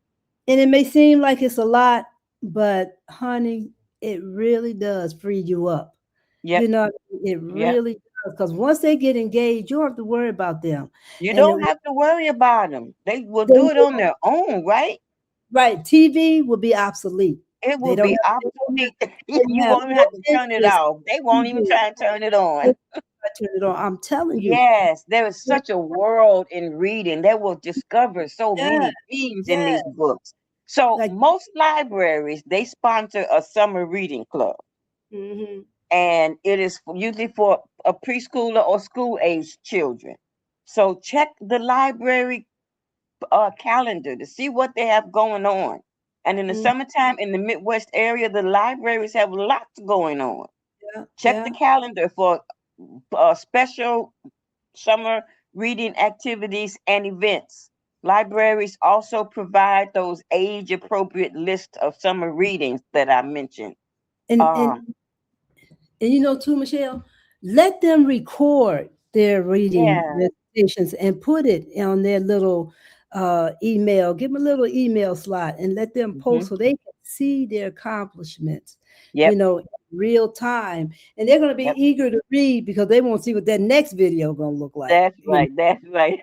S2: it may seem like it's a lot, but honey, it really does free you up.
S1: Yep,
S2: It
S1: yep.
S2: really does. Because once they get engaged, you don't have to worry about them.
S1: You
S2: And it,
S1: don't have to worry about them. They will
S2: they
S1: do it on
S2: will,
S1: their own, right?
S2: right, TV will be obsolete.
S1: It will
S2: They don't
S1: be
S2: have,
S1: obsolete.
S2: they don't
S1: You
S2: have
S1: won't even
S2: no
S1: have to turn it
S2: interest
S1: off. They
S2: in
S1: won't even
S2: TV.
S1: try and turn it
S2: They
S1: on.
S2: turn it on. I'm telling you.
S1: Yes, there is such a world in reading. They will discover so
S2: Yeah,
S1: many things in
S2: yeah.
S1: these books. So
S2: Like,
S1: most libraries, they sponsor a summer reading club.
S2: hmm,
S1: And it is usually for a preschooler or school age children. So check the library calendar to see what they have going on. And in the
S2: hmm,
S1: summertime in the Midwest area, the libraries have lots going on.
S2: yeah,
S1: Check the
S2: yeah.
S1: calendar for special summer reading activities and events. Libraries also provide those age appropriate lists of summer readings that I mentioned.
S2: And and
S1: Um,
S2: And too, Michelle, let them record their reading
S1: yeah,
S2: recitations and put it on their little email. Give them a little email slot and let them
S1: hmm,
S2: post so they can see their accomplishments,
S1: yep,
S2: in real time. And they're going to be
S1: yep.
S2: eager to read because they want to see what that next video going to look like.
S1: That's right. That's right.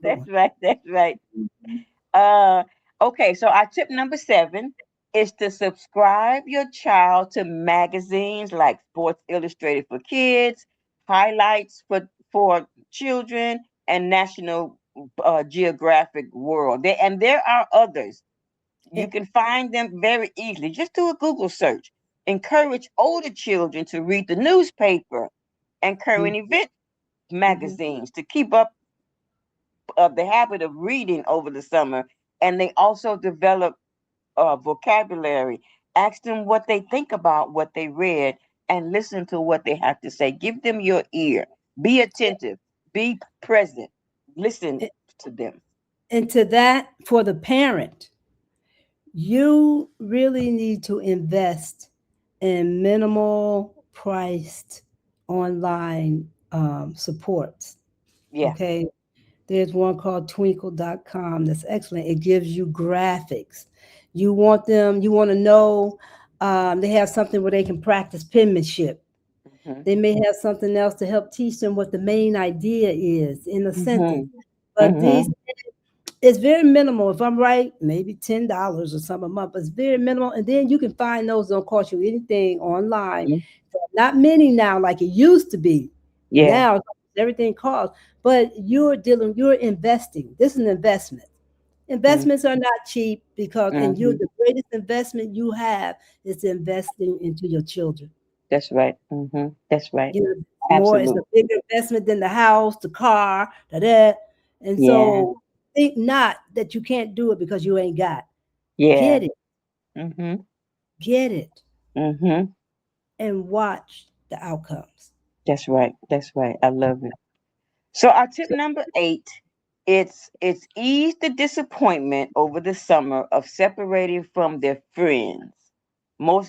S1: That's
S2: Doing.
S1: right. That's right.
S2: Mhm.
S1: Uh, okay, so our tip number 7 is to subscribe your child to magazines like Sports Illustrated for Kids, Highlights for Children, and National Geographic World. And there are others. You
S2: And,
S1: can find them very easily. Just do a Google search. Encourage older children to read the newspaper and current event
S2: mhm.
S1: magazines to keep up of the habit of reading over the summer, and they also develop vocabulary. Ask them what they think about what they read, and listen to what they have to say. Give them your ear. Be attentive. Be present. Listen to them.
S2: And to that, for the parent, you really need to invest in minimal priced online supports.
S1: Yeah.
S2: Okay. There's one called twinkle.com that's excellent. It gives you graphics. You want to know, they have something where they can practice penmanship.
S1: Hmm.
S2: They may have something else to help teach them what the main idea is in a sentence.
S1: Hmm.
S2: But
S1: Hmm.
S2: it's very minimal. If I'm right, maybe $10 or something a month. But it's very minimal. And then you can find those don't cost you anything online. Not many now like it used to be.
S1: Yeah.
S2: Now everything costs. But you're investing. This is an investment. Investments are not cheap because and you're
S1: Hmm.
S2: the greatest investment you have is investing into your children.
S1: That's right. That's right.
S2: It's a
S1: Absolutely.
S2: bigger investment than the house, the car, that. And
S1: Yeah.
S2: so think not that you can't do it because you ain't got.
S1: Yeah.
S2: Get it,
S1: Hmm.
S2: get it,
S1: Hmm.
S2: and watch the outcomes.
S1: That's right. That's right. I love it. So our tip number 8, it's ease the disappointment over the summer of separating from their friends.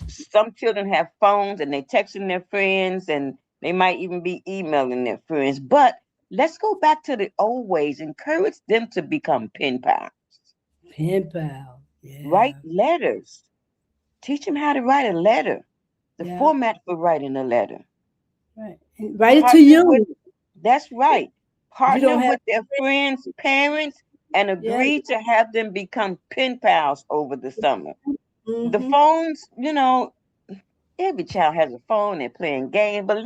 S1: Some children have phones and they texting their friends and they might even be emailing their friends. But let's go back to the old ways. Encourage them to become pen pals.
S2: Pen pal.
S1: Write
S2: Yeah.
S1: letters. Teach them how to write a letter. The
S2: Yeah.
S1: format for writing a letter.
S2: Right. And write it to
S1: Partner with
S2: you.
S1: That's right.
S2: If you
S1: Partner
S2: don't have,
S1: with their friends' parents and
S2: yeah.
S1: agree to have them become pen pals over the summer. The
S2: Hmm.
S1: phones, every child has a phone, they're playing games, but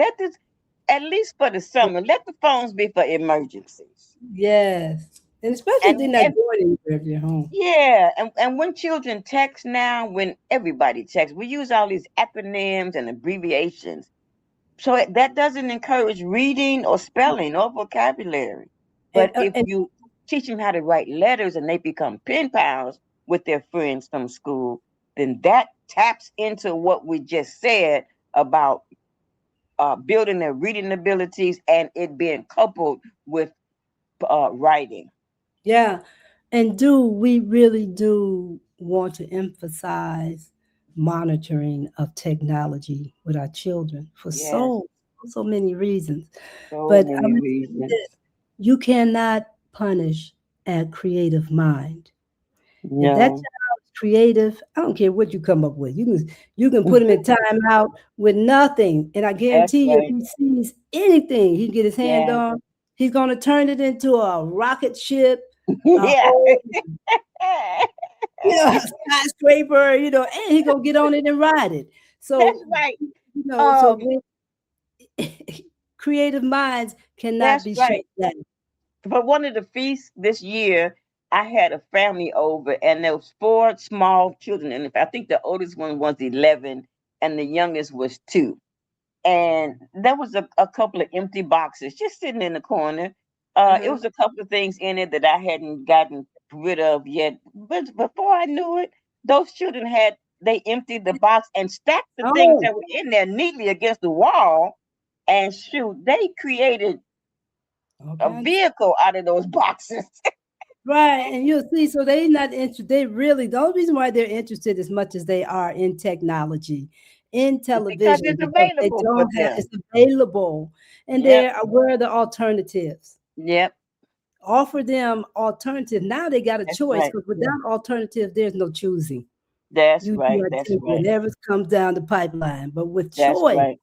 S1: at least for the summer, let the phones be for emergencies.
S2: Yes. And especially if
S1: And,
S2: they're not
S1: and
S2: going anywhere if you're home.
S1: yeah, and when children text now, when everybody texts, we use all these acronyms and abbreviations. So that doesn't encourage reading or spelling or vocabulary.
S2: And,
S1: But if
S2: and
S1: you teach them how to write letters and they become pen pals with their friends from school, then that taps into what we just said about building their reading abilities and it being coupled with writing.
S2: yeah. And do we really do want to emphasize monitoring of technology with our children for
S1: Yes,
S2: so many reasons?
S1: so
S2: But I'm
S1: many
S2: gonna tell you
S1: reasons.
S2: this, you cannot punish a creative mind. If that
S1: No,
S2: child is creative, I don't care what you come up with. You can put him in timeout with nothing, and I
S1: that's
S2: guarantee you, if
S1: right.
S2: he sees anything he can get his hand
S1: Yeah,
S2: on, he's going to turn it into a rocket ship, a
S1: yeah.
S2: whole, skyscraper, and he gonna get on it and ride it.
S1: That's
S2: So,
S1: right.
S2: so
S1: Um,
S2: when creative minds cannot
S1: that's
S2: be shut
S1: right.
S2: down.
S1: For one of the feasts this year, I had a family over, and there was 4 small children, and I think the oldest one was 11, and the youngest was 2. And there was a couple of empty boxes just sitting in the corner. It
S2: Uh-huh.
S1: was a couple of things in it that I hadn't gotten rid of yet, but before I knew it, those children had they emptied the box and stacked the things
S2: Oh,
S1: that were in there neatly against the wall. And shoot, they created
S2: all
S1: a
S2: kinds.
S1: vehicle out of those boxes.
S2: Right, and you'll see. So they not interested. They really the only reason why they're interested as much as they are in technology, in
S1: Because
S2: television,
S1: it's
S2: because they
S1: available for
S2: don't have
S1: them.
S2: it's available, and
S1: Yep,
S2: they're aware of the alternatives.
S1: yep,
S2: Offer them alternative. Now they got a
S1: that's
S2: choice
S1: right.
S2: because without alternative, there's no choosing.
S1: That's
S2: You
S1: right.
S2: are
S1: That's
S2: taking
S1: right.
S2: whatever comes down the pipeline, but with
S1: That's
S2: choice,
S1: right.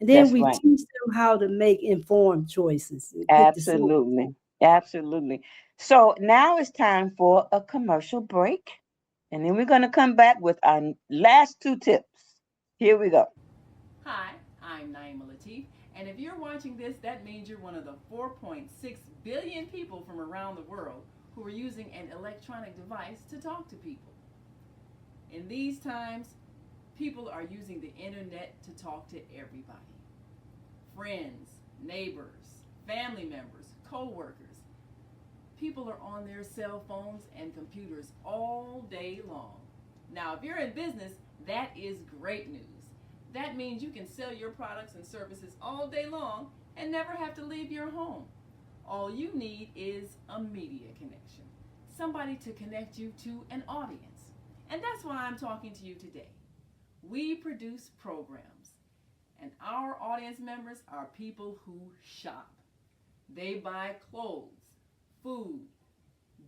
S2: and then
S1: That's
S2: we
S1: right.
S2: teach them how to make informed choices and quick decisions.
S1: Absolutely. Absolutely. So now it's time for a commercial break. And then we're going to come back with our last 2 tips. Here we go.
S3: Hi, I'm Naima Latif, and if you're watching this, that means you're one of the 4.6 billion people from around the world who are using an electronic device to talk to people. In these times, people are using the internet to talk to everybody: friends, neighbors, family members, co workers. People are on their cell phones and computers all day long. Now, if you're in business, that is great news. That means you can sell your products and services all day long and never have to leave your home. All you need is a media connection, somebody to connect you to an audience. And that's why I'm talking to you today. We produce programs, and our audience members are people who shop. They buy clothes, food,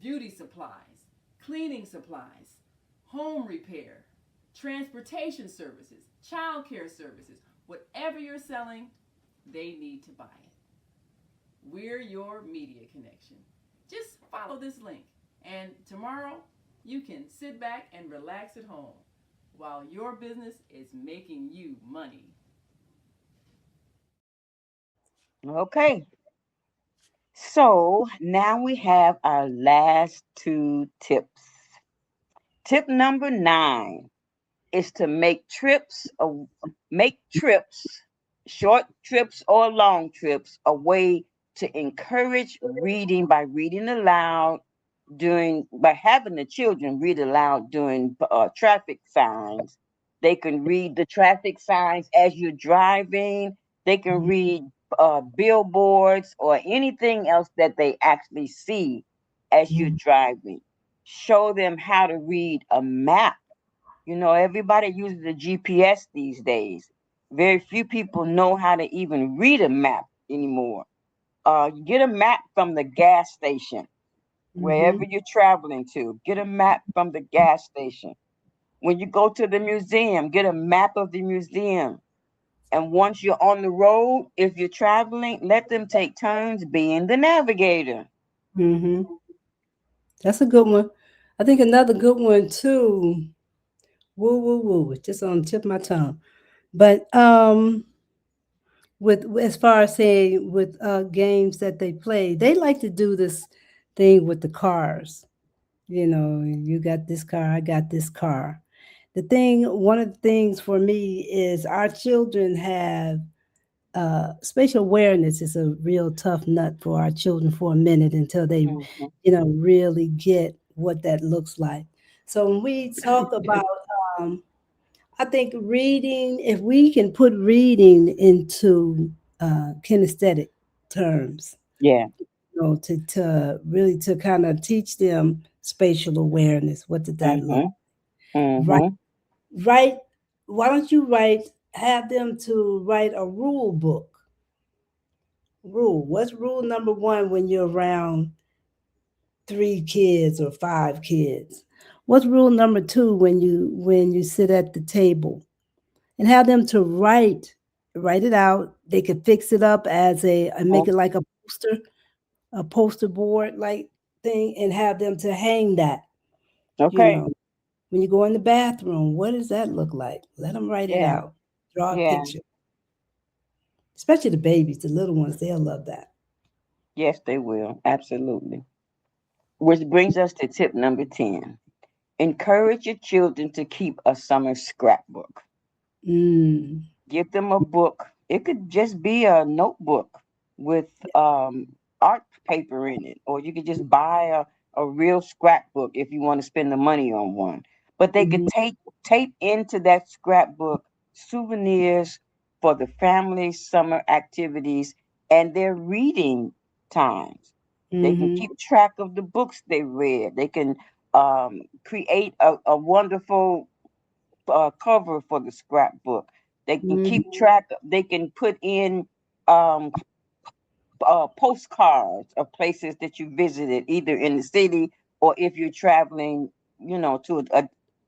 S3: beauty supplies, cleaning supplies, home repair, transportation services, child care services. Whatever you're selling, they need to buy it. We're your media connection. Just follow this link, and tomorrow you can sit back and relax at home while your business is making you money.
S1: Okay. So now we have our last 2 tips. Tip number 9 is to make trips, short trips or long trips, a way to encourage reading by reading aloud by having the children read aloud during traffic signs. They can read the traffic signs as you're driving. They can read billboards or anything else that they actually see as you're
S2: Mhm.
S1: driving. Show them how to read a map. Everybody uses the GPS these days. Very few people know how to even read a map anymore. Get a map from the gas station, wherever
S2: Mhm.
S1: you're traveling to. Get a map from the gas station. When you go to the museum, get a map of the museum. And once you're on the road, if you're traveling, let them take turns being the navigator.
S2: Mhm. That's a good one. I think another good one too. Woo woo woo. It's just on the tip of my tongue. But with as far as saying with games that they play, they like to do this thing with the cars. You got this car, I got this car. One of the things for me is our children have spatial awareness is a real tough nut for our children for a minute until they,
S1: Mhm.
S2: really get what that looks like. So when we talk about, um, I think reading, if we can put reading into kinesthetic terms,
S1: Yeah.
S2: to really to kind of teach them spatial awareness. What did that look?
S1: Mhm.
S2: Right,
S1: Mhm.
S2: write. Why don't you have them to write a rule book? What's rule number one when you're around three kids or five kids? What's rule number two when you sit at the table? And have them to write it out. They could fix it up as and make
S1: Mhm.
S2: it like a poster board like thing, and have them to hang that. You
S1: Okay.
S2: know, when you go in the bathroom, what does that look like? Let them write it
S1: Yeah.
S2: out. Draw a
S1: Yeah.
S2: picture. Especially the babies, the little ones, they'll love that.
S1: Yes, they will. Absolutely. Which brings us to tip number 10. Encourage your children to keep a summer scrapbook.
S2: Mm.
S1: Give them a book. It could just be a notebook with art paper in it, or you could just buy a real scrapbook if you want to spend the money on one. But they could
S2: Mhm.
S1: tape into that scrapbook souvenirs for the family's summer activities and their reading times. They can
S2: Mhm.
S1: keep track of the books they read. They can create a wonderful cover for the scrapbook. They can
S2: Mhm.
S1: keep track. They can put in um, postcards of places that you visited, either in the city or if you're traveling, to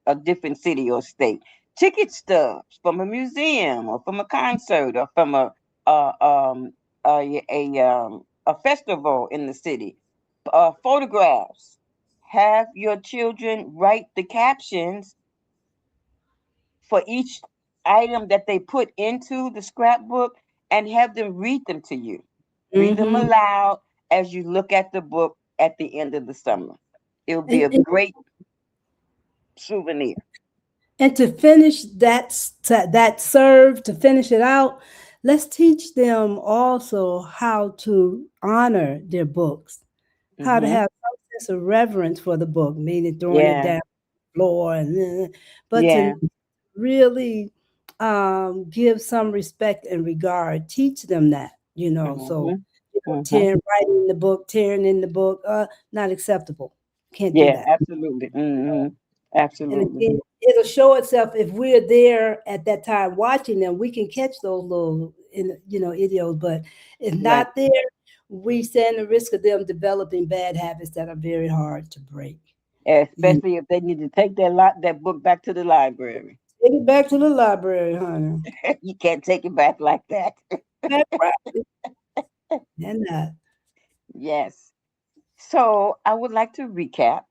S1: a different city or state. Ticket stubs from a museum or from a concert or from uh, um, a festival in the city. Photographs. Have your children write the captions for each item that they put into the scrapbook and have them read them to you. Read them
S2: Mhm.
S1: aloud as you look at the book at the end of the summer. It'll be
S2: And,
S1: a
S2: and
S1: great souvenir.
S2: and to finish that serve to finish it out, let's teach them also how to honor their books, how to
S1: Hmm.
S2: have some sense of reverence for the book, meaning throwing it
S1: Yeah,
S2: down the floor, but to
S1: yeah.
S2: really give some respect and regard. Teach them that, So,
S1: Hmm. Hmm.
S2: writing the book, tearing in the book, not acceptable. Can't do
S1: Yeah,
S2: that.
S1: absolutely.
S2: And
S1: Absolutely.
S2: again, it'll show itself if we're there at that time watching them. We can catch those little, idiots. But if
S1: Right.
S2: not there, we stand the risk of them developing bad habits that are very hard to break. You
S1: Especially if they need to take that book back to the library.
S2: take it back to the library, honey.
S1: You can't take it back like that.
S2: Bad practice. And
S1: Yes. So I would like to recap.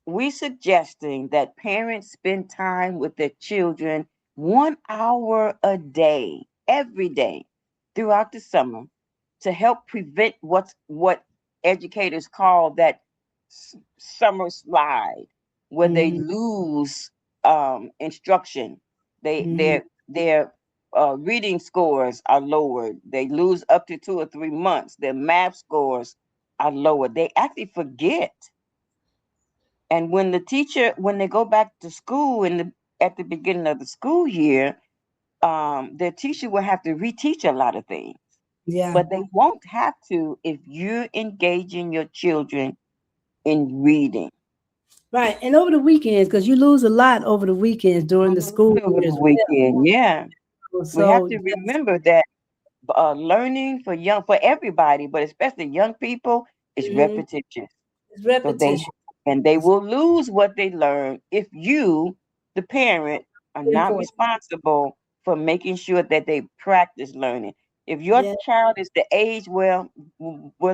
S1: We suggesting that parents spend time with their children 1 hour a day, every day, throughout the summer, to help prevent what educators call that summer slide, where they
S2: mhm,
S1: lose instruction. They
S2: mhm,
S1: their reading scores are lowered. They lose up to 2 or 3 months. Their math scores are lower. They actually forget, and when they go back to school at the beginning of the school year, their teacher will have to reteach a lot of things,
S2: Yeah.
S1: but they won't have to if you're engaging your children in reading.
S2: Right. And over the weekends, because you lose a lot over the weekends during the school
S1: Over
S2: year
S1: the
S2: as
S1: weekend, yeah.
S2: well.
S1: We have
S2: So
S1: to remember that learning for everybody, but especially young people, is
S2: mhm,
S1: repetition.
S2: it's
S1: So they
S2: repetition.
S1: and they
S2: It's
S1: will lose what they learn if you, the parent, are not
S2: important.
S1: responsible for making sure that they practice learning. If your
S2: Yeah.
S1: child is the age where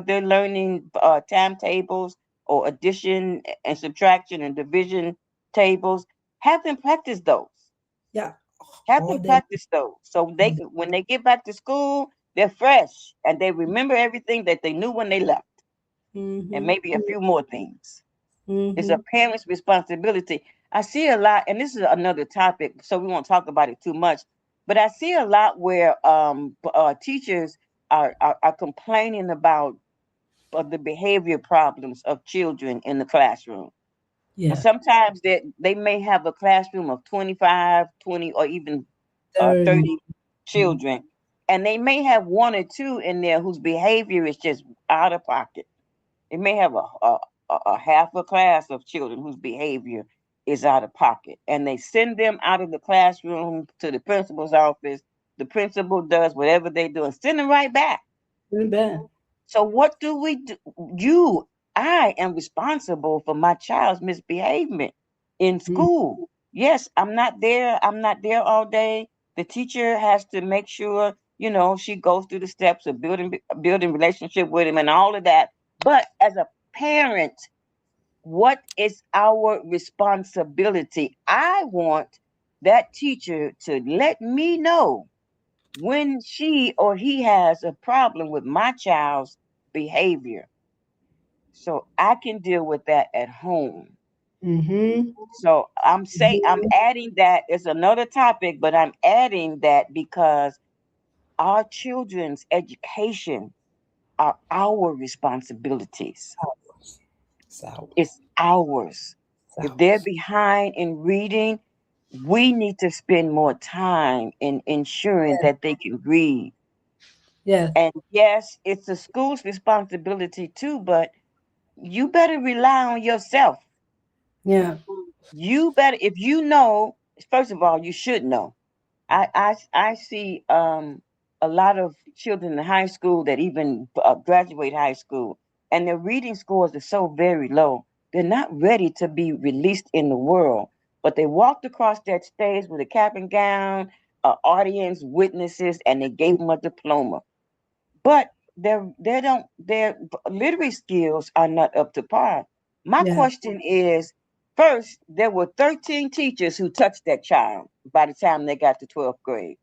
S1: they're learning timetables or addition and subtraction and division tables, have them practice those.
S2: Yeah.
S1: Have
S2: All
S1: them
S2: day.
S1: practice those so
S2: All
S1: they
S2: day.
S1: when they get back to school, they're fresh and they remember everything that they knew when they left, and
S2: Mm-hmm.
S1: maybe a few more things. It's a
S2: Mm-hmm.
S1: parent's responsibility. I see a lot, and this is another topic, so we won't talk about it too much. But I see a lot where teachers are complaining about the behavior problems of children in the classroom. And
S2: Yeah.
S1: sometimes they may have a classroom of 25, 20, or even
S2: 30.
S1: 30 children, and they may have one or two in there whose behavior is just out of pocket. It may have a half a class of children whose behavior is out of pocket, and they send them out of the classroom to the principal's office. The principal does whatever they do and send them right back.
S2: Really bad.
S1: So what do we do? I am responsible for my child's misbehavior in
S2: Mm.
S1: school. Yes, I'm not there. I'm not there all day. The teacher has to make sure, she goes through the steps of building relationship with him and all of that. But as a parent, what is our responsibility? I want that teacher to let me know when she or he has a problem with my child's behavior so I can deal with that at home.
S2: Mm-hmm.
S1: So I'm
S2: Mm-hmm.
S1: adding that as another topic, but I'm adding that because our children's education are our responsibilities.
S2: It's ours.
S1: It's ours.
S2: It's
S1: If they're
S2: ours.
S1: behind in reading, we need to spend more time in ensuring
S2: Yeah.
S1: that they can read.
S2: Yeah.
S1: And yes, it's the school's responsibility too, but you better rely on yourself.
S2: Yeah.
S1: You better, if you know, first of all, you should know. I see a lot of children in high school that even graduate high school, and their reading scores are so very low. They're not ready to be released in the world, but they walked across that stage with a cap and gown, audience, witnesses, and they gave them a diploma. But their literary skills are not up to par. My
S2: Yeah.
S1: question is, first, there were 13 teachers who touched that child by the time they got to 12th grade.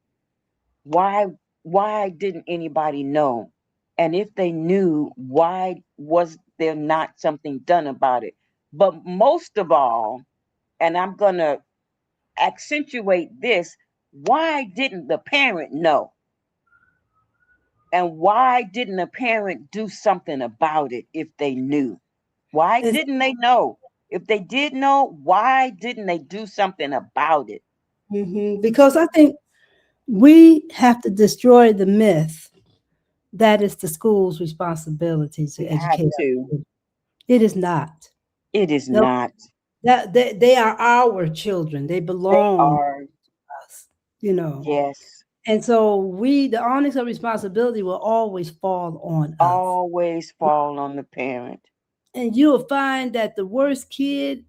S1: Why didn't anybody know? And if they knew, why was there not something done about it? But most of all, and I'm gonna accentuate this, why didn't the parent know? And why didn't a parent do something about it if they knew? Why
S2: It's,
S1: didn't they know? If they did know, why didn't they do something about it?
S2: mhm. Because I think we have to destroy the myth that is the school's responsibility to
S1: We have
S2: educate.
S1: to.
S2: It is not.
S1: It is
S2: No,
S1: not.
S2: that they are our children. They
S1: They
S2: belong
S1: are,
S2: to us, you know.
S1: yes,
S2: And so the onus of responsibility will always fall on us.
S1: always fall on the parent.
S2: And you'll find that the worst kid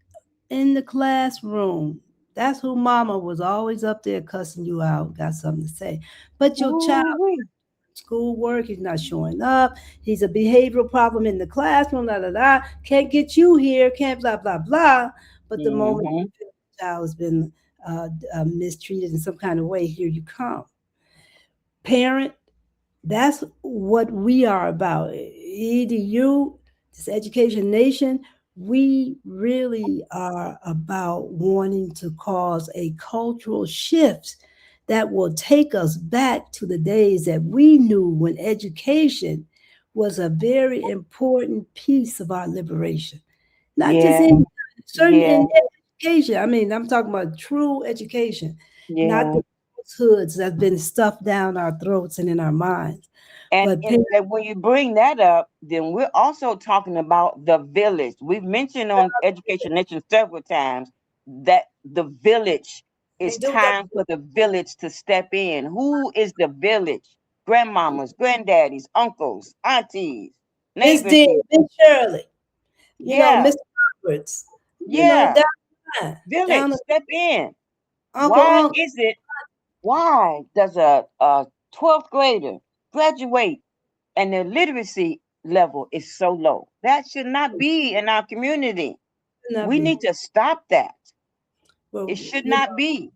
S2: in the classroom, that's who mama was always up there cussing you out, got something to say. But your child
S1: Ooh-wee.
S2: schoolwork, he's not showing up, he's a behavioral problem in the classroom, la la la, can't get you here, can't blah blah blah. But the moment
S1: Mm-hmm.
S2: the child has been mistreated in some kind of way, here you come. Parent, that's what we are about. EDU, this education nation, we really are about wanting to cause a cultural shift that will take us back to the days that we knew when education was a very important piece of our liberation. Not just
S1: Yeah,
S2: in certain
S1: yeah,
S2: in education. I mean, I'm talking about true education, not
S1: yeah.
S2: the falsehoods that's been stuffed down our throats and in our minds. But
S1: And when you bring that up, then we're also talking about the village. We've mentioned on Education Nation several times that the village
S2: they
S1: is
S2: do got
S1: time for the village to step in. Who is the village? Grandmamas, granddaddies, uncles, aunties,
S2: Miss
S1: neighbors.
S2: D, Miss Shirley,
S1: Yeah,
S2: Mr. Roberts,
S1: yeah.
S2: down
S1: Village,
S2: to
S1: step in.
S2: Uncle
S1: Why
S2: Uncle.
S1: is it? Why does a 12th grader graduate and their literacy level is so low? That should not be in our community.
S2: Not
S1: We
S2: be.
S1: need to stop that. It
S2: Well,
S1: should not be.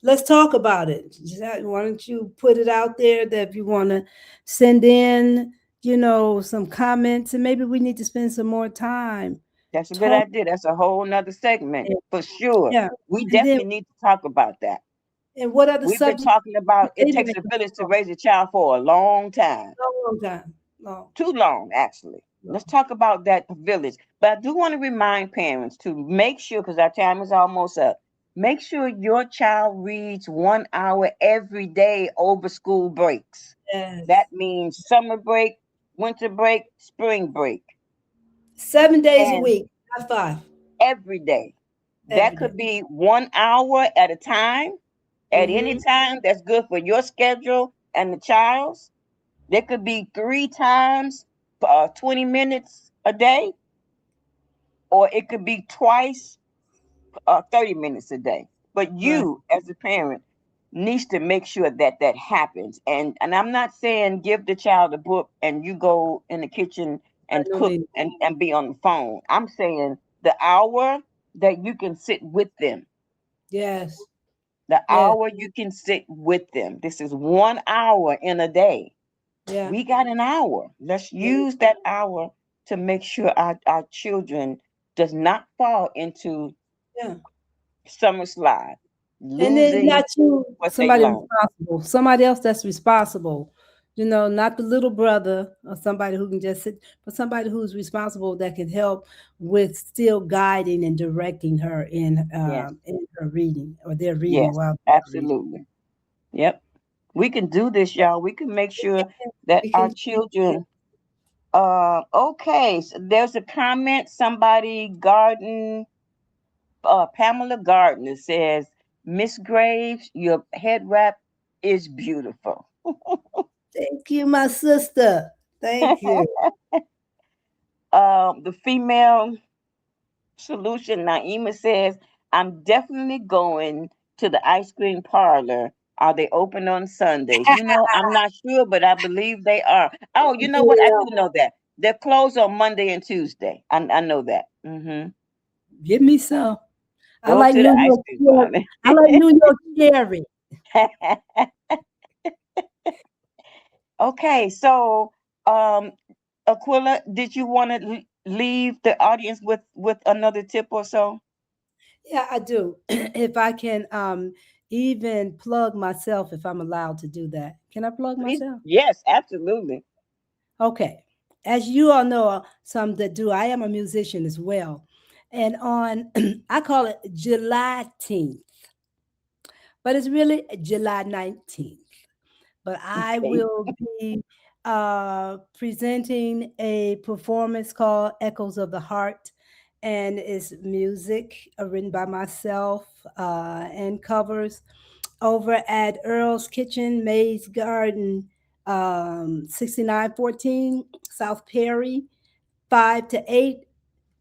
S2: let's talk about it. Why don't you put it out there that if you want to send in, some comments, and maybe we need to spend some more time
S1: That's a good
S2: talking.
S1: idea. That's a whole nother segment for sure.
S2: Yeah,
S1: We
S2: and then
S1: definitely need to talk about that.
S2: what other
S1: We've been
S2: subjects
S1: talking about it
S2: they
S1: takes
S2: like
S1: a
S2: to
S1: village to
S2: talk
S1: raise a child for a long time.
S2: long time, long,
S1: Too long, actually. Let's
S2: long.
S1: talk about that village. But I do want to remind parents to make sure, because our time is almost up, make sure your child reads 1 hour every day over school breaks.
S2: Yes,
S1: That means summer break, winter break, spring break,
S2: 7 days a
S1: and
S2: week, not 5,
S1: every day. That
S2: every day.
S1: could be 1 hour at a time, at any
S2: Mm-hmm.
S1: time that's good for your schedule and the child's. There could be 3 times, 20 minutes a day, or it could be twice, 30 minutes a day. But
S2: Right.
S1: you, as a parent, needs to make sure that that happens. And I'm not saying give the child a book and you go in the kitchen
S2: I
S1: and
S2: know
S1: cook
S2: they.
S1: and be on the phone. I'm saying the hour that you can sit with them,
S2: Yes.
S1: the
S2: Yes.
S1: hour you can sit with them. This is 1 hour in a day.
S2: Yeah.
S1: We got an hour. Let's
S2: Yeah.
S1: use that hour to make sure our children does not fall into
S2: Yeah.
S1: summer slide,
S2: And then
S1: losing
S2: not you,
S1: what they
S2: somebody
S1: learned.
S2: responsible, somebody else that's responsible. Not the little brother or somebody who can just sit, but somebody who's responsible that can help with still guiding and directing her
S1: Yes,
S2: in her reading or their reading
S1: yes,
S2: while they're reading.
S1: absolutely. Yep. We can do this, y'all. We can make sure that
S2: We
S1: our
S2: can.
S1: children okay. So there's a comment, somebody garden Pamela Gardner says, Miss Graves, your head wrap is beautiful.
S2: Thank you, my sister. Thank you.
S1: The female solution, Naima says, I'm definitely going to the ice cream parlor. Are they open on Sundays? I'm not sure, but I believe they are. Oh, you know what? I
S2: Yeah.
S1: do know that. They're closed on Monday and Tuesday. I know that.
S2: Give me some. I
S1: Go
S2: like
S1: to the
S2: New
S1: ice
S2: York
S1: cream
S2: cherry. I like New York cherry.
S1: parlor. Okay, so um, Aquila, did you want to leave the audience with another tip or so?
S2: Yeah, I do. If I can even plug myself, if I'm allowed to do that. Can I plug
S1: Please,
S2: myself?
S1: yes, absolutely.
S2: Okay. As you all know, some that do, I am a musician as well. And on, I call it July 10th, but it's really July 19th. But I
S1: Okay.
S2: will be presenting a performance called Echoes of the Heart, and it's music written by myself and covers over at Earl's Kitchen, Mays Garden, 6914 South Perry, 5 to 8,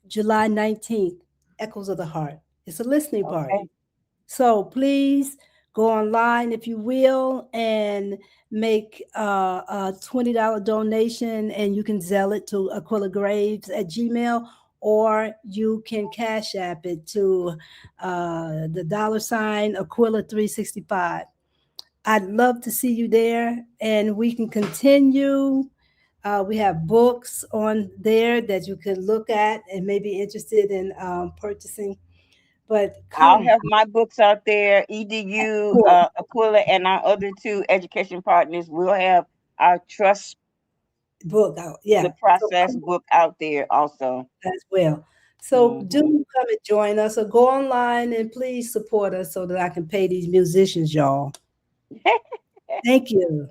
S2: July 19th, Echoes of the Heart. It's a listening
S1: Okay.
S2: party. So please go online if you will and make a $20 donation, and you can zell it to Aquila Graves at Gmail, or you can cash app it to the $ Aquila 365. I'd love to see you there, and we can continue. We have books on there that you can look at and may be interested in purchasing. But
S1: I'll
S2: come
S1: have my books out there. EDU,
S2: forth.
S1: Aquila, and our other two education partners will have our trust
S2: Book out.
S1: the
S2: Yeah. So
S1: process
S2: come
S1: book out there also.
S2: as well. So do
S1: Hmm.
S2: come and join us or go online and please support us so that I can pay these musicians, y'all. Thank you.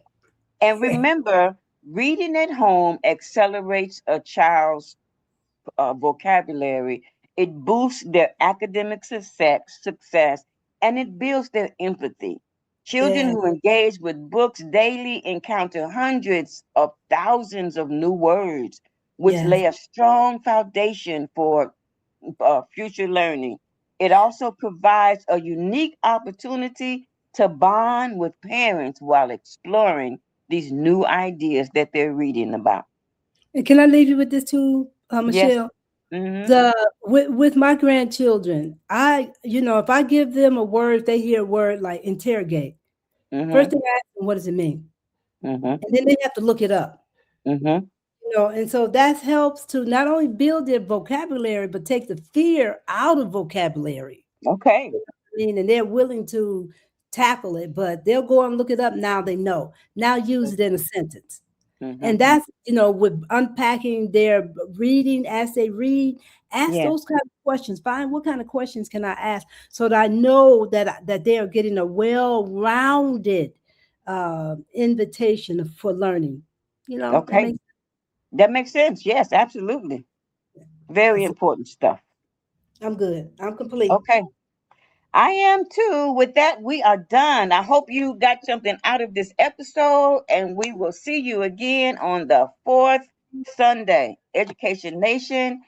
S1: And remember, reading at home accelerates a child's vocabulary. It boosts their academic success, and it builds their empathy. Children
S2: Yeah,
S1: who engage with books daily encounter hundreds of thousands of new words, which
S2: yes.
S1: lay a strong foundation for future learning. It also provides a unique opportunity to bond with parents while exploring these new ideas that they're reading about.
S2: And can I leave you with this too,
S1: Yes.
S2: Michelle?
S1: Mm-hmm.
S2: The with my grandchildren, if I give them a word, they hear a word like interrogate. First
S1: Mm-hmm.
S2: thing I ask them, what does it mean?
S1: Mm-hmm.
S2: And then they have to look it up.
S1: Mm-hmm.
S2: And so that helps to not only build their vocabulary, but take the fear out of vocabulary.
S1: Okay.
S2: And they're willing to tackle it, but they'll go and look it up. Now they know. Now use it in a sentence.
S1: Mm-hmm.
S2: And that's, with unpacking their reading as they read, ask
S1: Yes.
S2: those kind of questions. Find what kind of questions can I ask so that I know that they are getting a well-rounded invitation for learning.
S1: Okay. That makes sense. Yes, absolutely. Very important stuff.
S2: I'm good. I'm complete.
S1: Okay. I am too. With that, we are done. I hope you got something out of this episode, and we will see you again on the fourth Sunday. Education Nation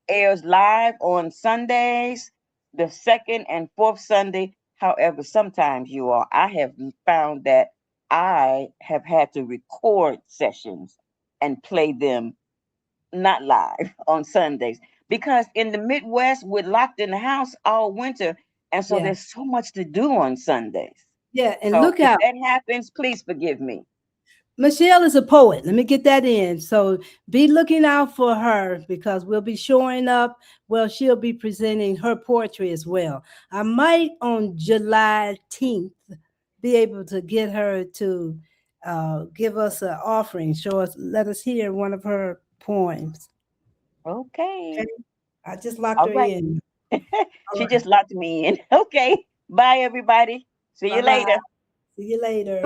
S1: airs live on Sundays, the second and fourth Sunday. However, sometimes I have found that I have had to record sessions and play them not live on Sundays because in the Midwest we're locked in the house all winter, and so
S2: Yeah.
S1: there's so much to do on Sundays.
S2: Yeah. And
S1: So
S2: look
S1: if
S2: out.
S1: that happens, please forgive me.
S2: Michelle is a poet. Let me get that in. So be looking out for her because we'll be showing up. Well, she'll be presenting her poetry as well. I might on July 10th be able to get her to give us an offering. Let us hear one of her poems.
S1: Okay.
S2: Okay? I just locked
S1: All
S2: her
S1: right.
S2: in.
S1: She just locked me in. Okay. Bye, everybody. See you
S2: Bye-bye.
S1: later.
S2: See you later.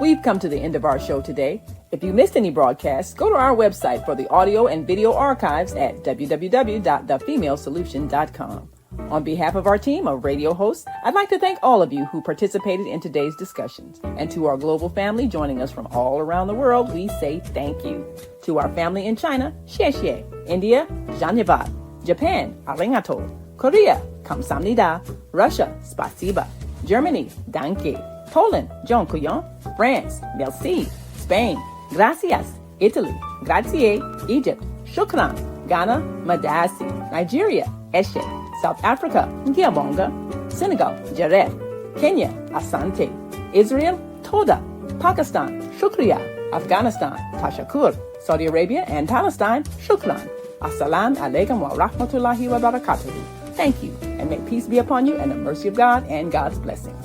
S3: We've come to the end of our show today. If you missed any broadcasts, go to our website for the audio and video archives at www.thefemalesolution.com. On behalf of our team of radio hosts, I'd like to thank all of you who participated in today's discussions. And to our global family joining us from all around the world, we say thank you. To our family in China, xie xie. India, dhanyavad. Japan, arigato. Korea, kamsamnida. Russia, spasiba. Germany, danke. Poland, dziękuję. France, merci. Spain, gracias. Italy, grazie. Egypt, shukran. Ghana, madasi. Nigeria, eshe. South Africa, ngiyabonga. Senegal, jaref. Kenya, asante. Israel, toda. Pakistan, shukriya. Afghanistan, tashakur. Saudi Arabia and Palestine, shukran. Assalamu alaikum wa rahmatullahi wa barakatuhu. Thank you, and may peace be upon you and the mercy of God and God's blessings.